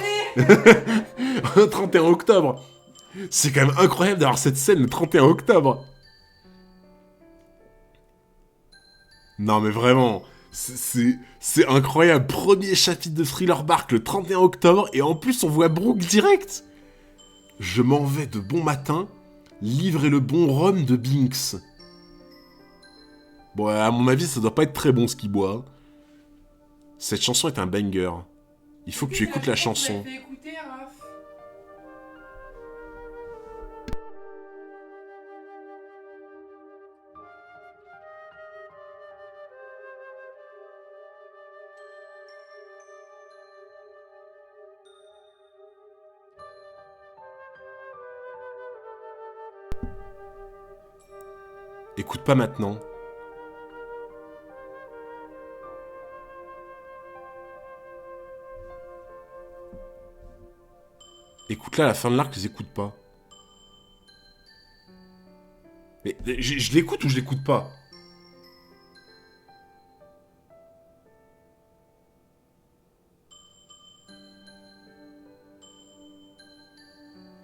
31 octobre. C'est quand même incroyable d'avoir cette scène le 31 octobre. Non, mais vraiment... C'est incroyable. Premier chapitre de Thriller Bark le 31 octobre, et en plus, on voit Brooke direct. Je m'en vais de bon matin. L'ivre et le bon rhum de Binks. Bon, à mon avis, ça doit pas être très bon ce qu'il boit. Cette chanson est un banger. Il faut que tu écoutes la chanson. Fait écouter, Raph. Écoute pas maintenant. Écoute-la à la fin de l'arc, je les écoute pas. Mais je l'écoute ou je l'écoute pas?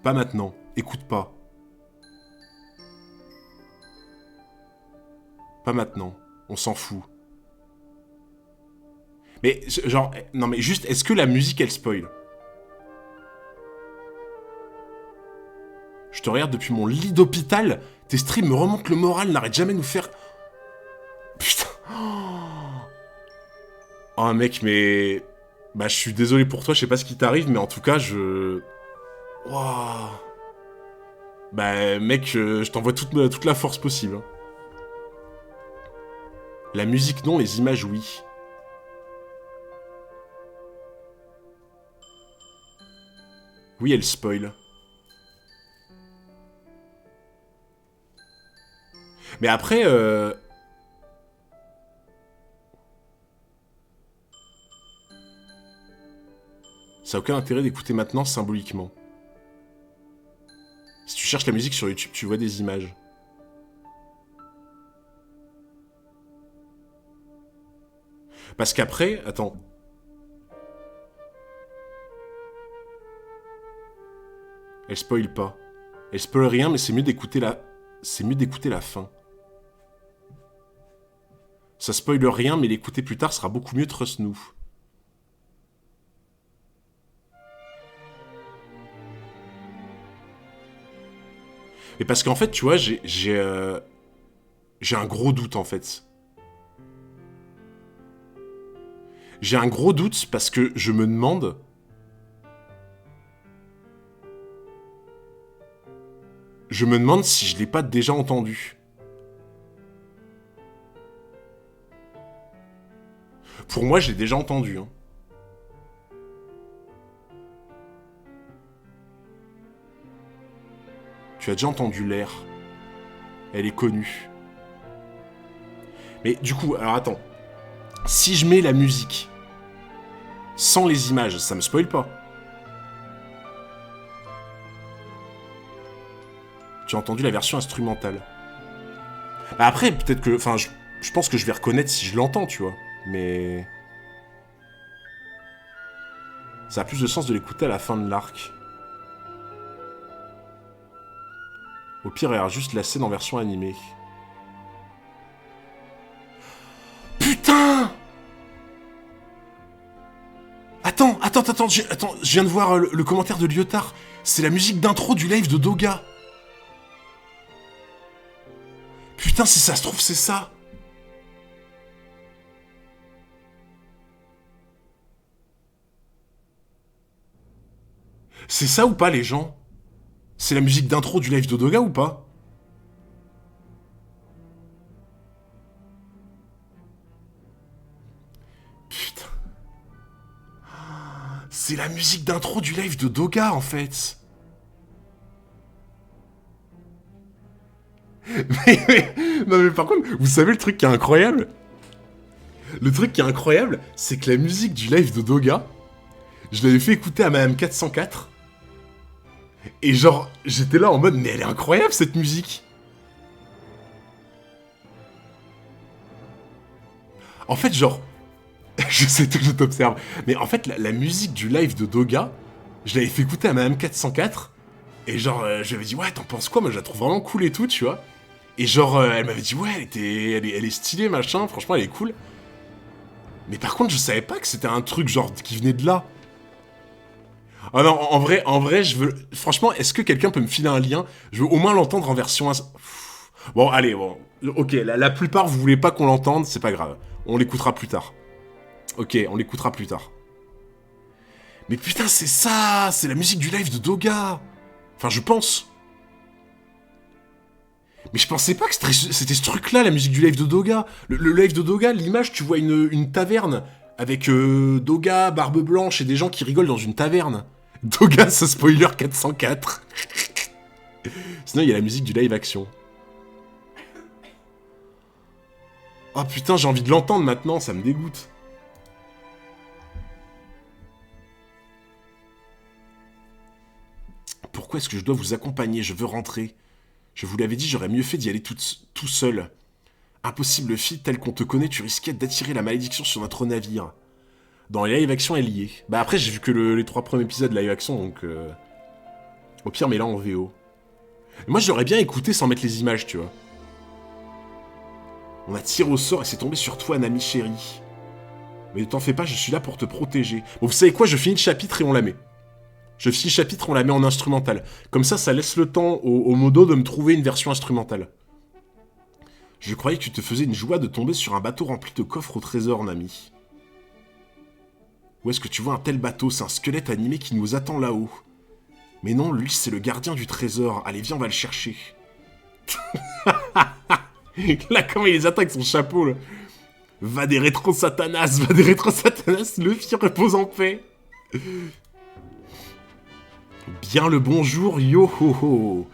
Pas maintenant. Écoute pas. Pas maintenant. On s'en fout. Mais, genre... Non mais juste, est-ce que la musique, elle spoil? Je te regarde depuis mon lit d'hôpital. Tes streams me remontent le moral, n'arrête jamais de nous faire... Putain. Oh mec, mais... Bah je suis désolé pour toi, je sais pas ce qui t'arrive, mais en tout cas, je... Waouh. Bah mec, je t'envoie toute la force possible. La musique non, les images oui. Oui, elle spoil. Mais après, ça n'a aucun intérêt d'écouter maintenant symboliquement. Si tu cherches la musique sur YouTube, tu vois des images. Parce qu'après, attends. Elle spoil pas. Elle spoil rien, mais c'est mieux d'écouter la fin. Ça spoil rien, mais l'écouter plus tard sera beaucoup mieux, trust nous. Et parce qu'en fait, tu vois, j'ai un gros doute, en fait. J'ai un gros doute parce que je me demande... Je me demande si je l'ai pas déjà entendu. Pour moi, je l'ai déjà entendu. Hein. Tu as déjà entendu l'air. Elle est connue. Mais du coup, alors attends. Si je mets la musique sans les images, ça me spoil pas. Tu as entendu la version instrumentale. Bah après, peut-être que... Enfin, je pense que je vais reconnaître si je l'entends, tu vois. Mais... Ça a plus de sens de l'écouter à la fin de l'arc. Au pire, regarde juste la scène en version animée. Putain! Attends, je viens de voir le commentaire de Lyotard. C'est la musique d'intro du live de Doga. Putain, si ça se trouve, c'est ça. C'est ça ou pas, les gens? C'est la musique d'intro du live de Doga ou pas? Putain. C'est la musique d'intro du live de Doga, en fait. Non mais par contre, vous savez le truc qui est incroyable? Le truc qui est incroyable, c'est que la musique du live de Doga, je l'avais fait écouter à Madame 404. Et genre, j'étais là en mode, mais elle est incroyable cette musique. En fait, genre, je sais que je t'observe, mais en fait, la musique du live de Doga, je l'avais fait écouter à Madame 404. Et genre, je lui avais dit, ouais, t'en penses quoi? Moi, je la trouve vraiment cool et tout, tu vois. Et genre, elle m'avait dit, ouais, elle est stylée, machin, franchement, elle est cool. Mais par contre, je savais pas que c'était un truc, genre, qui venait de là. Ah non, en vrai, je veux... Franchement, est-ce que quelqu'un peut me filer un lien? Je veux au moins l'entendre en version... Bon, allez, bon. Ok, la plupart, vous voulez pas qu'on l'entende, c'est pas grave. On l'écoutera plus tard. Ok, on l'écoutera plus tard. Mais putain, c'est ça! C'est la musique du live de Doga! Enfin, je pense. Mais je pensais pas que c'était ce truc-là, la musique du live de Doga. Le live de Doga, l'image, tu vois une taverne avec Doga, barbe blanche et des gens qui rigolent dans une taverne. Doga, ce spoiler 404. Sinon, il y a la musique du live action. Oh putain, j'ai envie de l'entendre maintenant, ça me dégoûte. Pourquoi est-ce que je dois vous accompagner? Je veux rentrer. Je vous l'avais dit, j'aurais mieux fait d'y aller tout seul. Impossible, fille, tel qu'on te connaît, tu risquais d'attirer la malédiction sur notre navire. Dans les live action, elle y est. Bah après, j'ai vu que les 3 premiers épisodes live action, donc... Au pire, mais là en VO. Et moi, je l'aurais bien écouté sans mettre les images, tu vois. On a tiré au sort et c'est tombé sur toi, Nami chérie. Mais ne t'en fais pas, je suis là pour te protéger. Bon, vous savez quoi, je finis le chapitre et on la met. Je finis le chapitre, on la met en instrumental. Comme ça laisse le temps au modo de me trouver une version instrumentale. Je croyais que tu te faisais une joie de tomber sur un bateau rempli de coffres au trésor, Nami. Où est-ce que tu vois un tel bateau? C'est un squelette animé qui nous attend là-haut. Mais non, lui, c'est le gardien du trésor. Allez, viens, on va le chercher. Là, comment il les attaque, son chapeau, là. Va des rétro Satanas, le vieux repose en paix. Bien le bonjour, yo ho ho.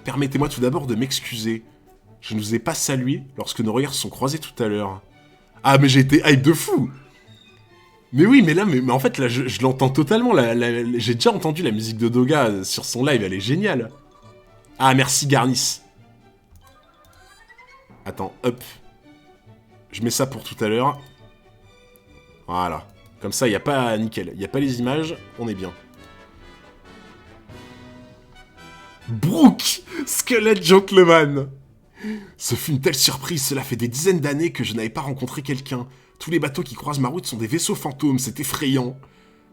Permettez-moi tout d'abord de m'excuser. Je ne vous ai pas salué lorsque nos regards se sont croisés tout à l'heure. Ah, mais j'ai été hype de fou. Mais oui, mais là, mais en fait, là, je l'entends totalement. J'ai déjà entendu la musique de Doga sur son live, elle est géniale. Ah, merci Garnis. Attends, hop. Je mets ça pour tout à l'heure. Voilà. Comme ça, il n'y a pas... Nickel. Il n'y a pas les images, on est bien. Brooke, Squelette Gentleman. Ce fut une telle surprise, cela fait des dizaines d'années que je n'avais pas rencontré quelqu'un. Tous les bateaux qui croisent ma route sont des vaisseaux fantômes, c'est effrayant.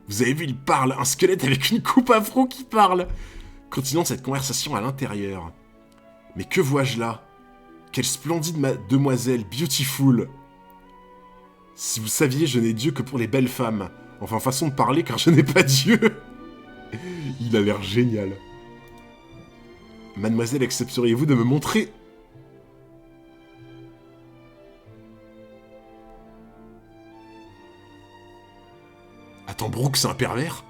Vous avez vu, il parle, un squelette avec une coupe afro qui parle. Continuons cette conversation à l'intérieur. Mais que vois-je là? Quelle splendide demoiselle, beautiful. Si vous saviez, je n'ai Dieu que pour les belles femmes. Enfin, façon de parler, car je n'ai pas Dieu. Il a l'air génial. Mademoiselle, accepteriez-vous de me montrer... Attends, Brooke, c'est un pervers?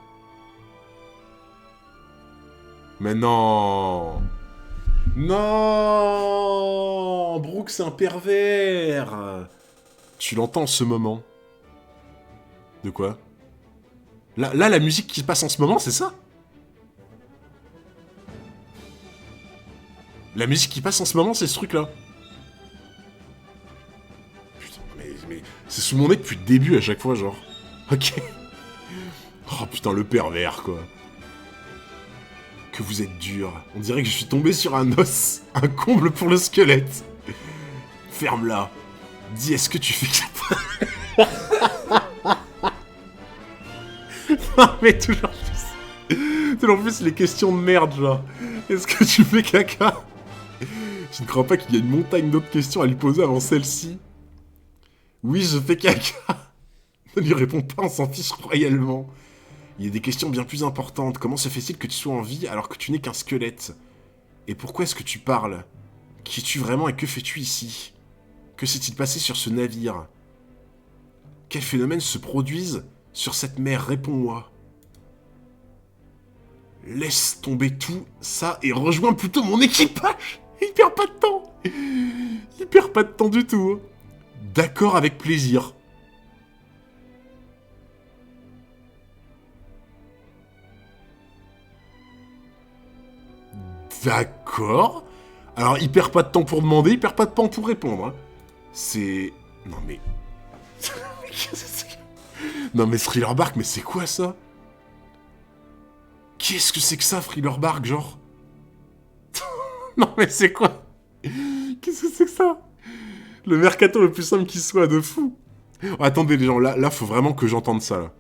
Mais non! Non! Brooke, c'est un pervers! Tu l'entends en ce moment? De quoi? Là, la musique qui passe en ce moment, c'est ça? La musique qui passe en ce moment, c'est ce truc-là. Putain, mais c'est sous mon nez depuis le début à chaque fois, genre. Ok. Oh putain, le pervers, quoi. Que vous êtes dur. On dirait que je suis tombé sur un os. Un comble pour le squelette. Ferme-la. Dis, est-ce que tu fais... Non, mais toujours plus les questions de merde, genre. Est-ce que tu fais caca? Je ne crois pas qu'il y ait une montagne d'autres questions à lui poser avant celle-ci. Oui, je fais caca. Ne lui réponds pas, on s'en fiche royalement. Il y a des questions bien plus importantes. Comment se fait-il que tu sois en vie alors que tu n'es qu'un squelette? Et pourquoi est-ce que tu parles? Qui es-tu vraiment et que fais-tu ici? Que s'est-il passé sur ce navire? Quels phénomènes se produisent sur cette mer? Réponds-moi. Laisse tomber tout ça et rejoins plutôt mon équipage. Il perd pas de temps. Il perd pas de temps du tout. D'accord, avec plaisir. D'accord. Alors, il perd pas de temps pour demander, il perd pas de temps pour répondre. Hein. C'est... Non mais... Non mais Thriller Bark, mais c'est quoi ça? Qu'est-ce que c'est que ça, Thriller Bark, genre? Non mais c'est quoi? Qu'est-ce que c'est que ça? Le mercato le plus simple qui soit, de fou. Oh, attendez les gens, là faut vraiment que j'entende ça, là.